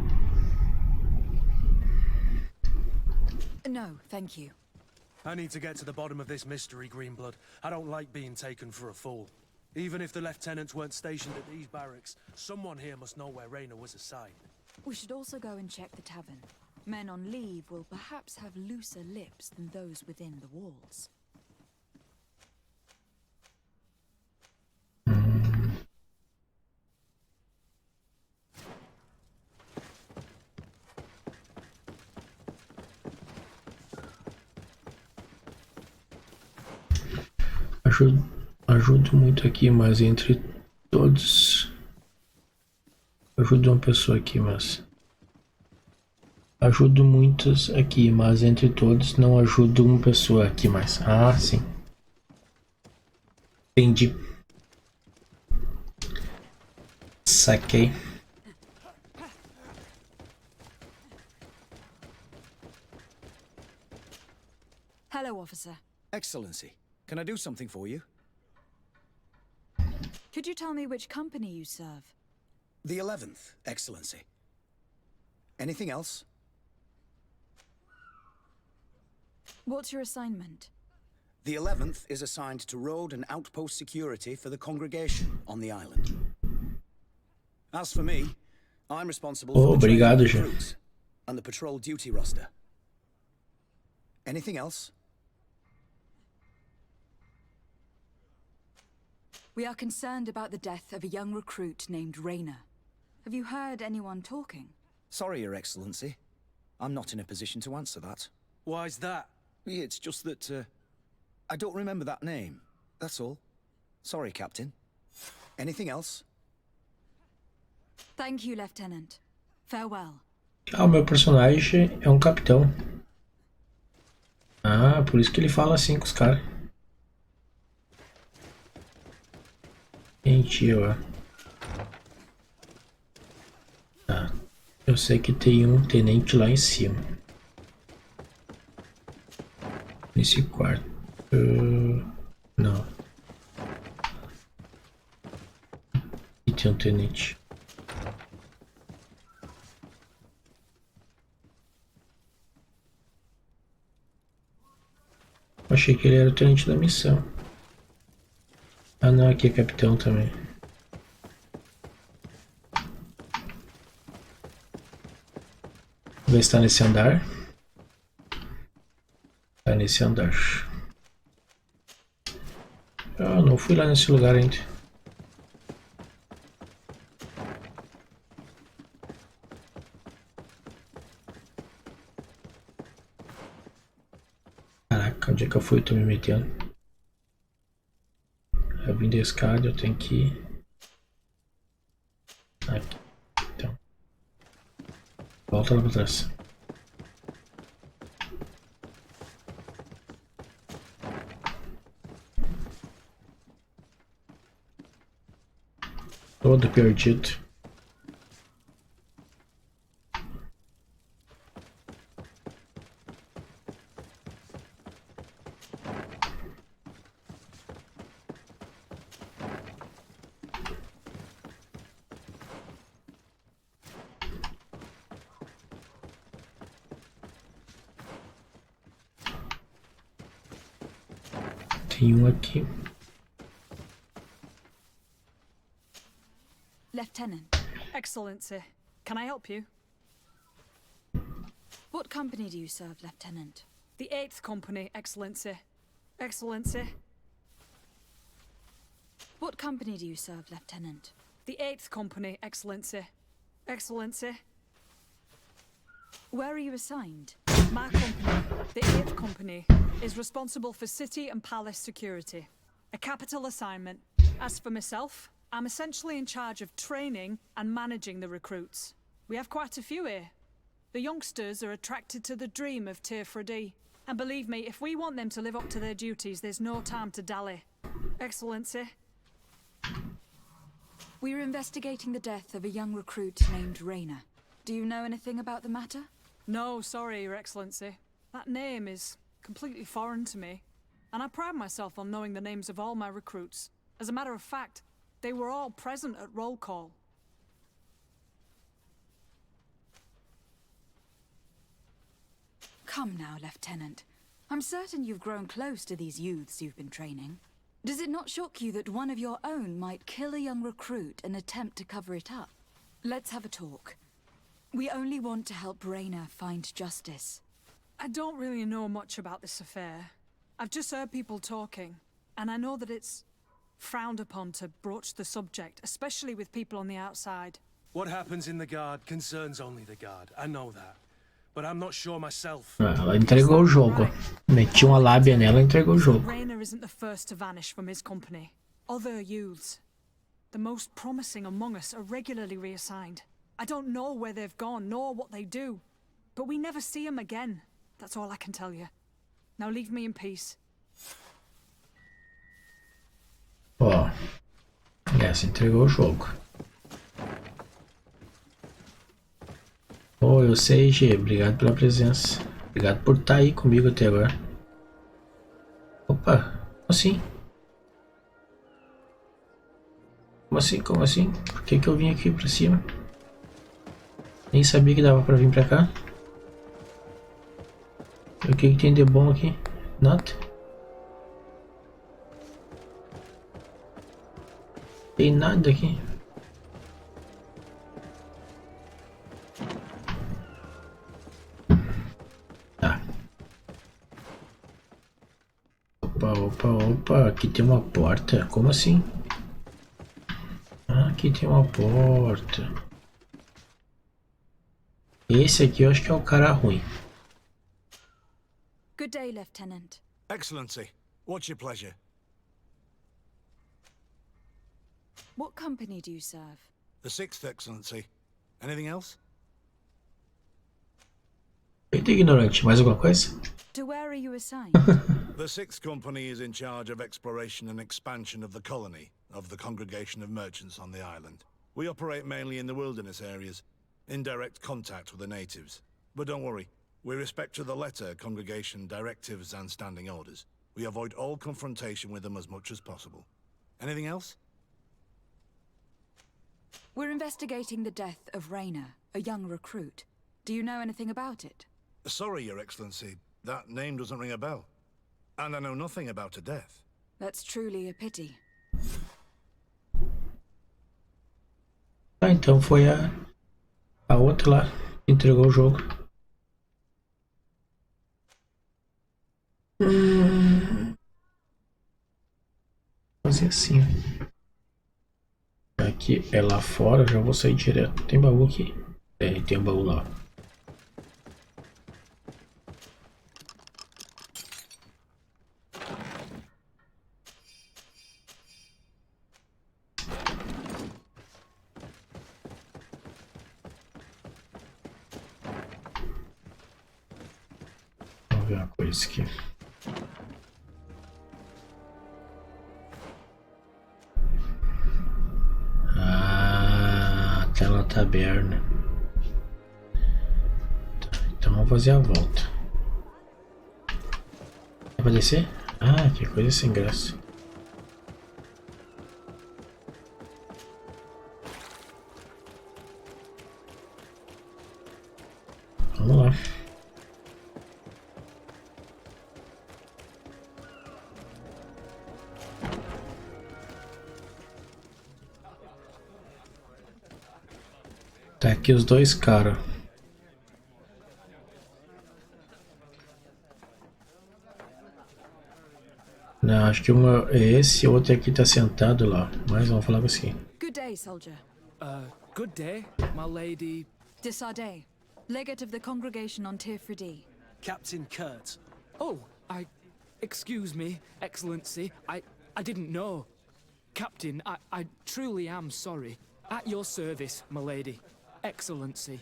No, thank you. I need to get to the bottom of this mystery, Greenblood. I don't like being taken for a fool. Even if the lieutenants weren't stationed at these barracks, someone here must know where Rainer was assigned. We should also go and check the tavern. Men on leave will perhaps have looser lips than those within the walls. Ajudo muito aqui, mas entre todos... Ajudo uma pessoa aqui, mas... Ajudo muitos aqui, mas entre todos não ajudo uma pessoa aqui mais. Ah, sim. Entendi. Saquei. Hello, officer. Excellency, can I do something for you? Could you tell me which company you serve? The 11th, Excellency. Anything else? What's your assignment? The 11th is assigned to road and outpost security for the congregation on the island. As for me, I'm responsible for the training of recruits and the patrol duty roster. Anything else? We are concerned about the death of a young recruit named Rainer. Have you heard anyone talking? Sorry, Your Excellency. I'm not in a position to answer that. Why's that? It's just that, I don't remember that name. That's all. Sorry, Captain. Anything else? Thank you, Lieutenant. Farewell. Ah, o meu personagem é um capitão. Ah, por isso que ele fala assim com os caras. Mentira. Ah, eu sei que tem um tenente lá em cima. Nesse quarto. Não. E tem um tenente. Achei que ele era o tenente da missão. Ah não, aqui é capitão também. Vou ver se tá nesse andar. Tá nesse andar. Ah, não fui lá nesse lugar ainda. Caraca, onde é que eu fui? Tô me metendo. Eu vim da escada, eu tenho que ir. Aqui. Então. Volta lá pra trás. Todo perdido. Tem um aqui. Lieutenant. Excellency, can I help you? What company do you serve, Lieutenant? The 8th Company, Excellency. Excellency. What company do you serve, Lieutenant? The 8th Company, Excellency. Excellency. Where are you assigned? My company, the 8th Company, is responsible for city and palace security. A capital assignment. As for myself, I'm essentially in charge of training and managing the recruits. We have quite a few here. The youngsters are attracted to the dream of Tier 4D. And believe me, if we want them to live up to their duties, there's no time to dally. Excellency. We're investigating the death of a young recruit named Raina. Do you know anything about the matter? No, sorry, Your Excellency. That name is completely foreign to me. And I pride myself on knowing the names of all my recruits. As a matter of fact, they were all present at roll call. Come now, Lieutenant. I'm certain you've grown close to these youths you've been training. Does it not shock you that one of your own might kill a young recruit and attempt to cover it up? Let's have a talk. We only want to help Raina find justice. I don't really know much about this affair. I've just heard people talking, and I know that it's frowned upon to broach the subject, especially with people on the outside. What happens in the Guard concerns only the Guard. I know that. But I'm not sure myself. Ah, ela entregou o jogo. Meti uma lábia nela e entregou o jogo. Raina isn't the first to vanish from his company. Other youths, the most promising among us, are regularly reassigned. I don't know where they've gone, nor what they do. But we never see them again. That's all I can tell you. Now leave me in peace. Ó, essa entregou o jogo. Oh, eu sei, G. Obrigado pela presença. Obrigado por estar aí comigo até agora. Opa, como assim? Como assim? Como assim? Por que que eu vim aqui pra cima? Nem sabia que dava pra vir pra cá. O que que tem de bom aqui? Nada. Tem nada aqui. Tá. Opa, opa, opa. Aqui tem uma porta. Como assim? Ah, aqui tem uma porta. Esse aqui eu acho que é o cara ruim. Good day, Lieutenant. Excellency, what's your pleasure? What company do you serve? The 6th Excellency. Anything else? Eita, ignorante. Mais alguma coisa? To where are you assigned? The 6th Company is in charge of exploration and expansion of the colony of the Congregation of Merchants on the island. We operate mainly in the wilderness areas, in direct contact with the natives. But don't worry, we respect to the letter Congregation directives and standing orders. We avoid all confrontation with them as much as possible. Anything else? We're investigating the death of Raina, a young recruit. Do you know anything about it? Sorry, Your Excellency. That name doesn't ring a bell. And I know nothing about her death. That's truly a pity. Ah, então foi a outra lá que entregou o jogo. Fazer assim. Aqui é lá fora, já vou sair direto. Tem baú aqui? Tem um baú lá. Vamos ver uma coisa aqui. Tela tá aberta. Tá, então vamos fazer a volta. Dá pra descer? Ah, que coisa sem graça. Vamos lá. Tá aqui os dois caras. Não, acho que uma é esse, o outro aqui tá sentado lá. Mas vamos falar com esse aqui. Good day, soldier. Good day, my lady. Desardet, legate of the congregation on Tier 3D. Captain Kurt. Oh, excuse me, Excellency. I didn't know. Captain, I truly am sorry. At your service, my lady. Excellency.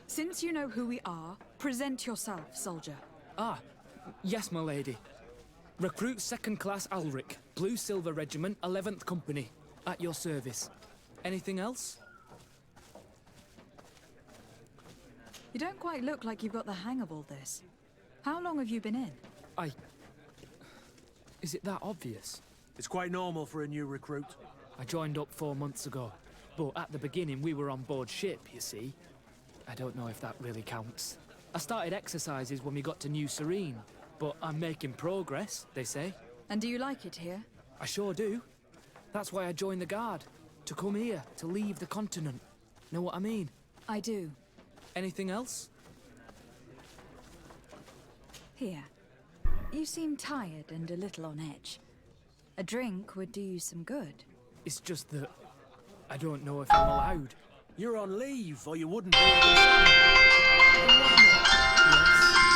Since you know who we are, present yourself, soldier. Ah, yes, my lady. Recruit 2nd Class Alric, Blue Silver Regiment, 11th Company. At your service. Anything else? You don't quite look like you've got the hang of all this. How long have you been in? Is it that obvious? It's quite normal for a new recruit. I joined up 4 months ago, but at the beginning we were on board ship, you see. I don't know if that really counts. I started exercises when we got to New Serene, but I'm making progress, they say. And do you like it here? I sure do. That's why I joined the Guard. To come here, to leave the continent. Know what I mean? I do. Anything else? Here. You seem tired and a little on edge. A drink would do you some good. It's just that I don't know if I'm allowed. You're on leave, or you wouldn't be. Yes,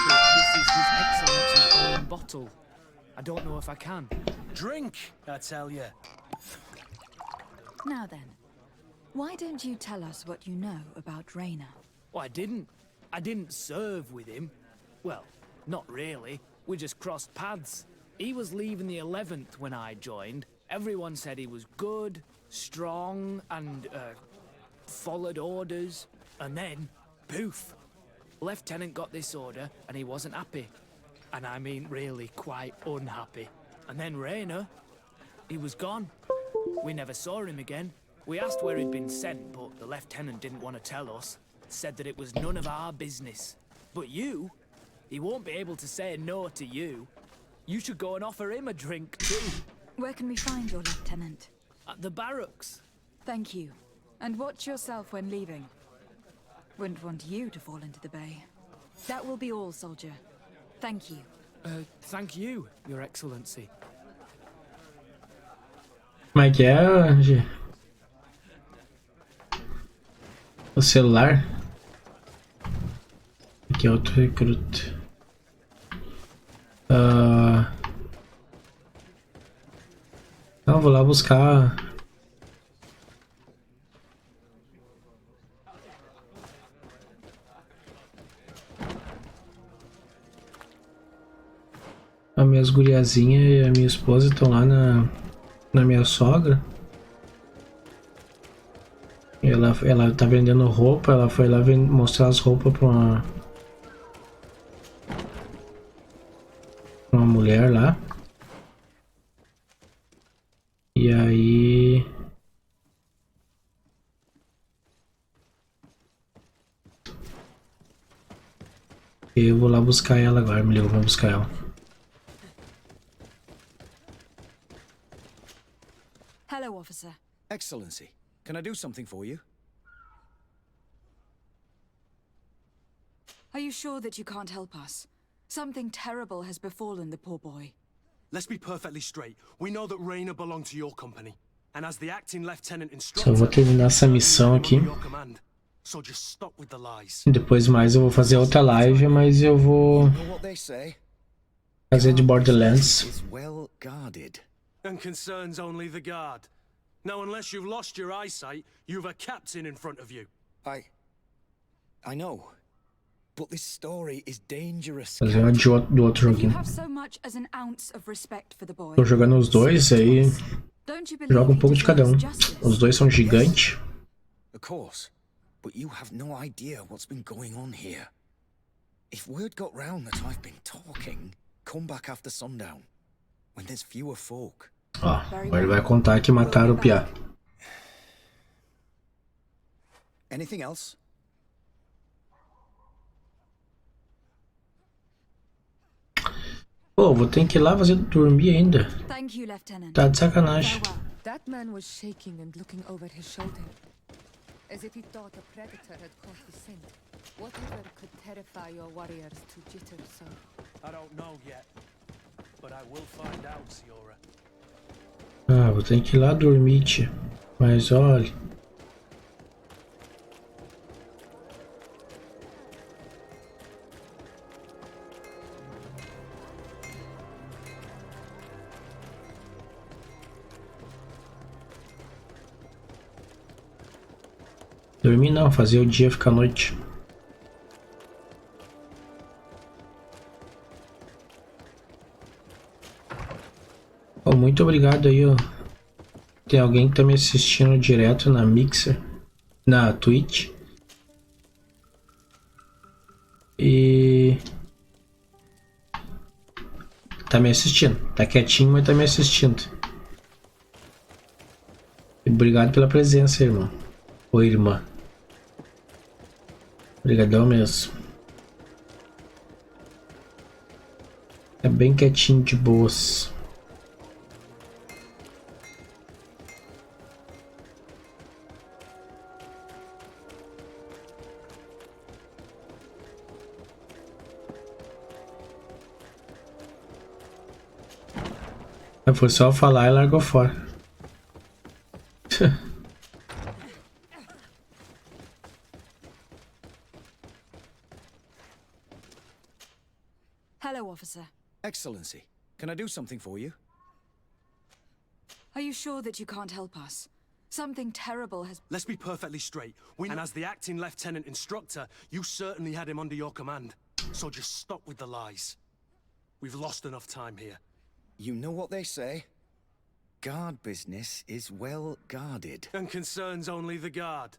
but this is His Excellency's own bottle. I don't know if I can. Drink, I tell you. Now then, why don't you tell us what you know about Raina? Well, I didn't serve with him. Well, not really. We just crossed paths. He was leaving the 11th when I joined. Everyone said he was good, strong, and, followed orders. And then, poof! Lieutenant got this order, and he wasn't happy. And I mean really quite unhappy. And then Raina, he was gone. We never saw him again. We asked where he'd been sent, but the lieutenant didn't want to tell us. Said that it was none of our business. But you, he won't be able to say no to you. You should go and offer him a drink too. Where can we find your lieutenant? At the barracks. Thank you. And watch yourself when leaving. Wouldn't want you to fall into the bay. That will be all, soldier. Thank you. Thank you, Your Excellency. Como é que é, Angie? O celular. Aqui é outro recruta. Não, vou lá buscar. As minhas guriazinhas e a minha esposa estão lá na minha sogra. Ela tá vendendo roupa, ela foi lá mostrar as roupas pra uma mulher lá. E aí... eu vou lá buscar ela agora, me ligou pra buscar ela. Hello, officer. Excellency, can I do something for you? Are you sure that you can't help us? Something terrible has befallen the poor boy. Let's be perfectly straight. We know that Raina belonged to your company. And as the acting lieutenant Só vou terminar essa missão aqui. So just stop with the lies. Depois mais eu vou fazer outra live, mas eu vou fazer de Borderlands. Well guarded. And concerns only the guard. Now, unless you've lost your eyesight, you've a captain in front of you. I know. But this story is dangerous. Fazer uma do outro joguinho. Tô jogando os dois, aí joga um pouco de cada um. Os dois são gigantes. Of course, but you have no idea what's been going on here. If word got round that I've been talking, come back after sundown, when there's fewer folk. Ó, agora ele vai contar que mataram o Piá. Anything else? Pô, vou ter que ir lá fazer dormir ainda. Tá de sacanagem. That man was shaking and looking over his shoulder, as if he thought a predator had caught the scent. Whatever could terrify your warriors to jitter so? I don't know yet, but I will find out, Siora. Ah, vou ter que ir lá dormir, tia. Mas olha. Dormir não, fazer o dia ficar à noite. Oh, muito obrigado aí, ó. Tem alguém que tá me assistindo direto na Mixer, na Twitch. E tá me assistindo. Tá quietinho, mas tá me assistindo. E obrigado pela presença, irmão. Ou irmã. Obrigadão mesmo. É bem quietinho, de boas. Foi só falar e largou fora. Hello, officer. Excellency, can I do something for you? Are you sure that you can't help us? Something terrible has... Let's be perfectly straight. And as the acting lieutenant instructor, you certainly had him under your command. So just stop with the lies. We've lost enough time here. You know what they say? Guard business is well guarded. And concerns only the guard.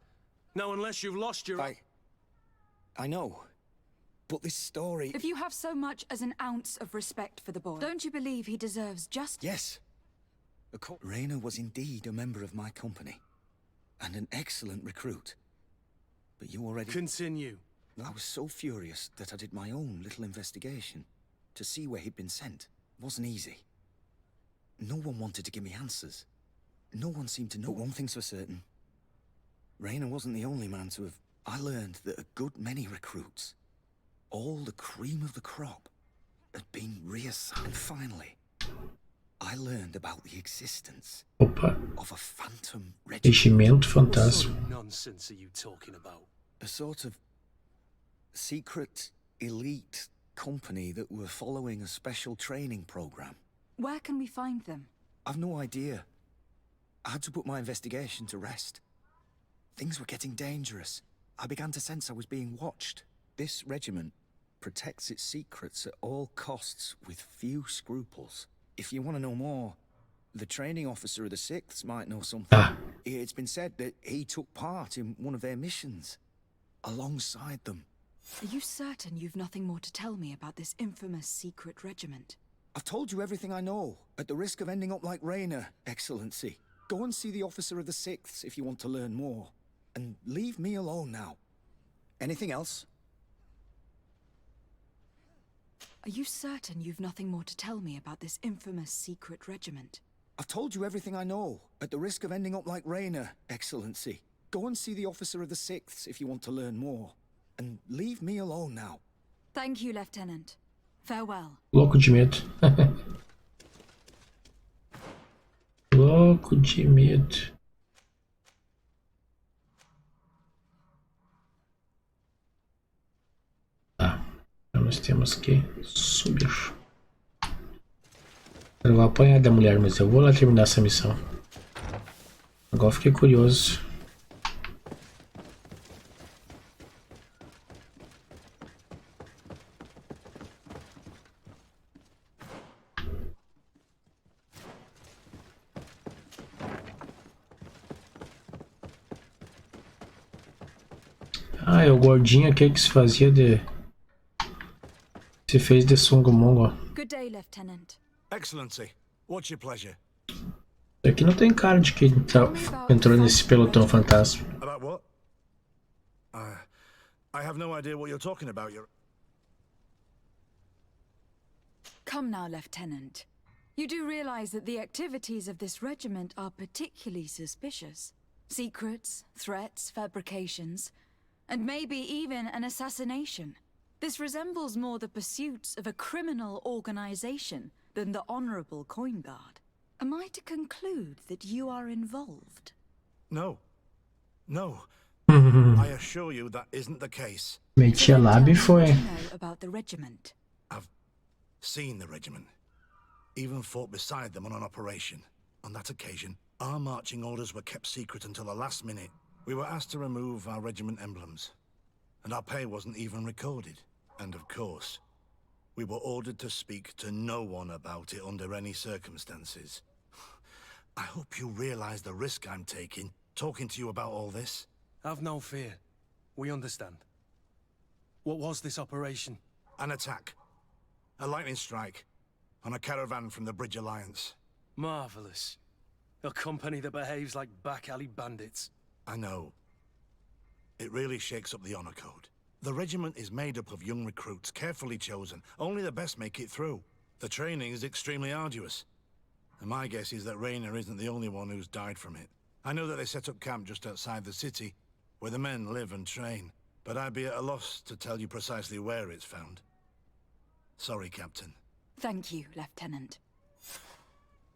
Now, unless you've lost your... I know. But this story... If you have so much as an ounce of respect for the boy, don't you believe he deserves justice? Yes. Raina was indeed a member of my company. And an excellent recruit. But you already... Continue. I was so furious that I did my own little investigation. To see where he'd been sent. Wasn't easy. No one wanted to give me answers. No one seemed to know. But one thing's for certain. Raina wasn't the only man to have... I learned that a good many recruits, all the cream of the crop, had been reassigned. And finally, I learned about the existence of a phantom regiment. What sort of nonsense are you talking about? A sort of secret, elite company that were following a special training program. Where can we find them? I've no idea. I had to put my investigation to rest. Things were getting dangerous. I began to sense I was being watched. This regiment protects its secrets at all costs with few scruples. If you want to know more, the training officer of the 6th might know something. It's been said that he took part in one of their missions, alongside them. Are you certain you've nothing more to tell me about this infamous secret regiment? I've told you everything I know, at the risk of ending up like Raynor, Excellency. Go and see the officer of the 6th if you want to learn more. And leave me alone now. Anything else? Are you certain you've nothing more to tell me about this infamous secret regiment? I've told you everything I know, at the risk of ending up like Raynor, Excellency. Go and see the officer of the 6th if you want to learn more. And leave me alone now. Thank you, Lieutenant. Farewell. Louco de medo. Louco de medo. Tá. Então nós temos que subir. Eu vou apanhar da mulher, mas eu vou lá terminar essa missão. Agora fiquei curioso. Ah, é o gordinho aquele que se fazia de... Se fez de sungo-mongo. Good day, Lieutenant. Excellency, what's your pleasure? Aqui não tem cara de que entrou nesse pelotão fantasma. About what? I have no idea what you're talking about. Come now, Lieutenant. You do realize that the activities of this regiment are particularly suspicious. Secrets, threats, fabrications, and maybe even an assassination. This resembles more the pursuits of a criminal organization than the honorable coin guard. Am I to conclude that you are involved? No. No. I assure you that isn't the case. Metia lábio e foi. What do you know about the regiment? I've seen the regiment. Even fought beside them on an operation. On that occasion, our marching orders were kept secret until the last minute. We were asked to remove our regiment emblems, and our pay wasn't even recorded. And of course, we were ordered to speak to no one about it under any circumstances. I hope you realize the risk I'm taking, talking to you about all this. Have no fear. We understand. What was this operation? An attack. A lightning strike. On a caravan from the Bridge Alliance. Marvelous. A company that behaves like back-alley bandits. I know. It really shakes up the honor code. The regiment is made up of young recruits, carefully chosen. Only the best make it through. The training is extremely arduous. And my guess is that Raynor isn't the only one who's died from it. I know that they set up camp just outside the city, where the men live and train. But I'd be at a loss to tell you precisely where it's found. Sorry, Captain. Thank you, Lieutenant.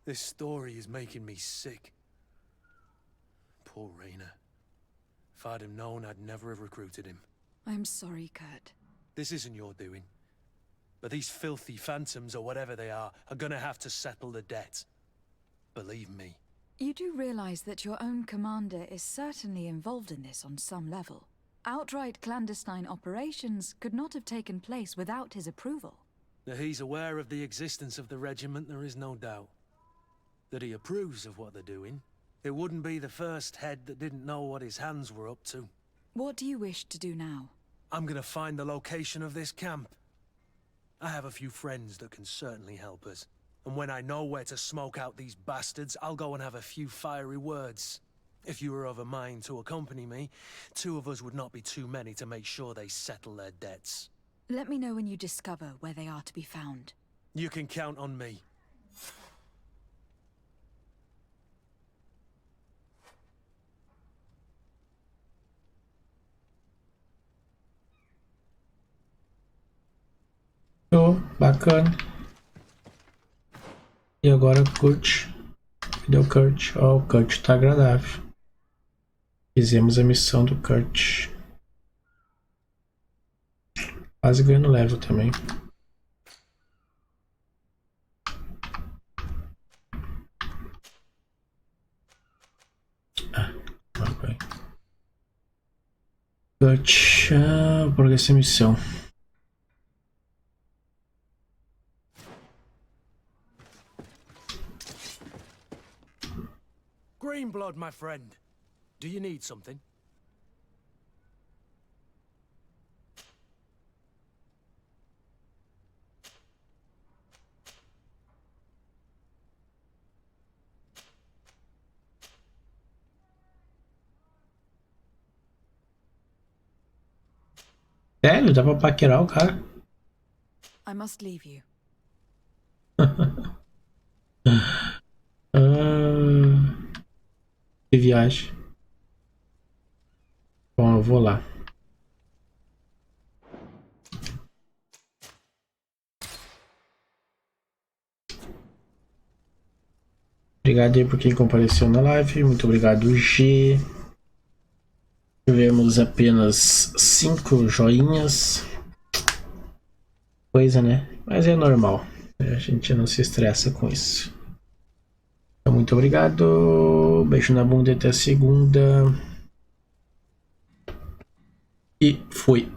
This story is making me sick. Poor Raynor. If I'd have known, I'd never have recruited him. I'm sorry, Kurt. This isn't your doing. But these filthy phantoms, or whatever they are gonna have to settle the debt. Believe me. You do realize that your own commander is certainly involved in this on some level. Outright clandestine operations could not have taken place without his approval. That he's aware of the existence of the regiment, there is no doubt. That he approves of what they're doing. It wouldn't be the first head that didn't know what his hands were up to. What do you wish to do now? I'm gonna find the location of this camp. I have a few friends that can certainly help us. And when I know where to smoke out these bastards, I'll go and have a few fiery words. If you were of a mind to accompany me, 2 of us would not be too many to make sure they settle their debts. Let me know when you discover where they are to be found. You can count on me. Oh, bacana. E agora Kurt. Cadê o Kurt? Ó, o Kurt tá agradável. Fizemos a missão do Kurt. Quase ganhando level também. Progresso missão. Green blood, my friend. Do you need something? Sério? Dá pra paquerar o cara? I must leave you. Que viagem. Bom, eu vou lá. Obrigado aí por quem compareceu na live. Muito obrigado, G. Tivemos apenas 5 joinhas. Coisa, né? Mas é normal. A gente não se estressa com isso. Então, muito obrigado. Beijo na bunda e até segunda. E fui.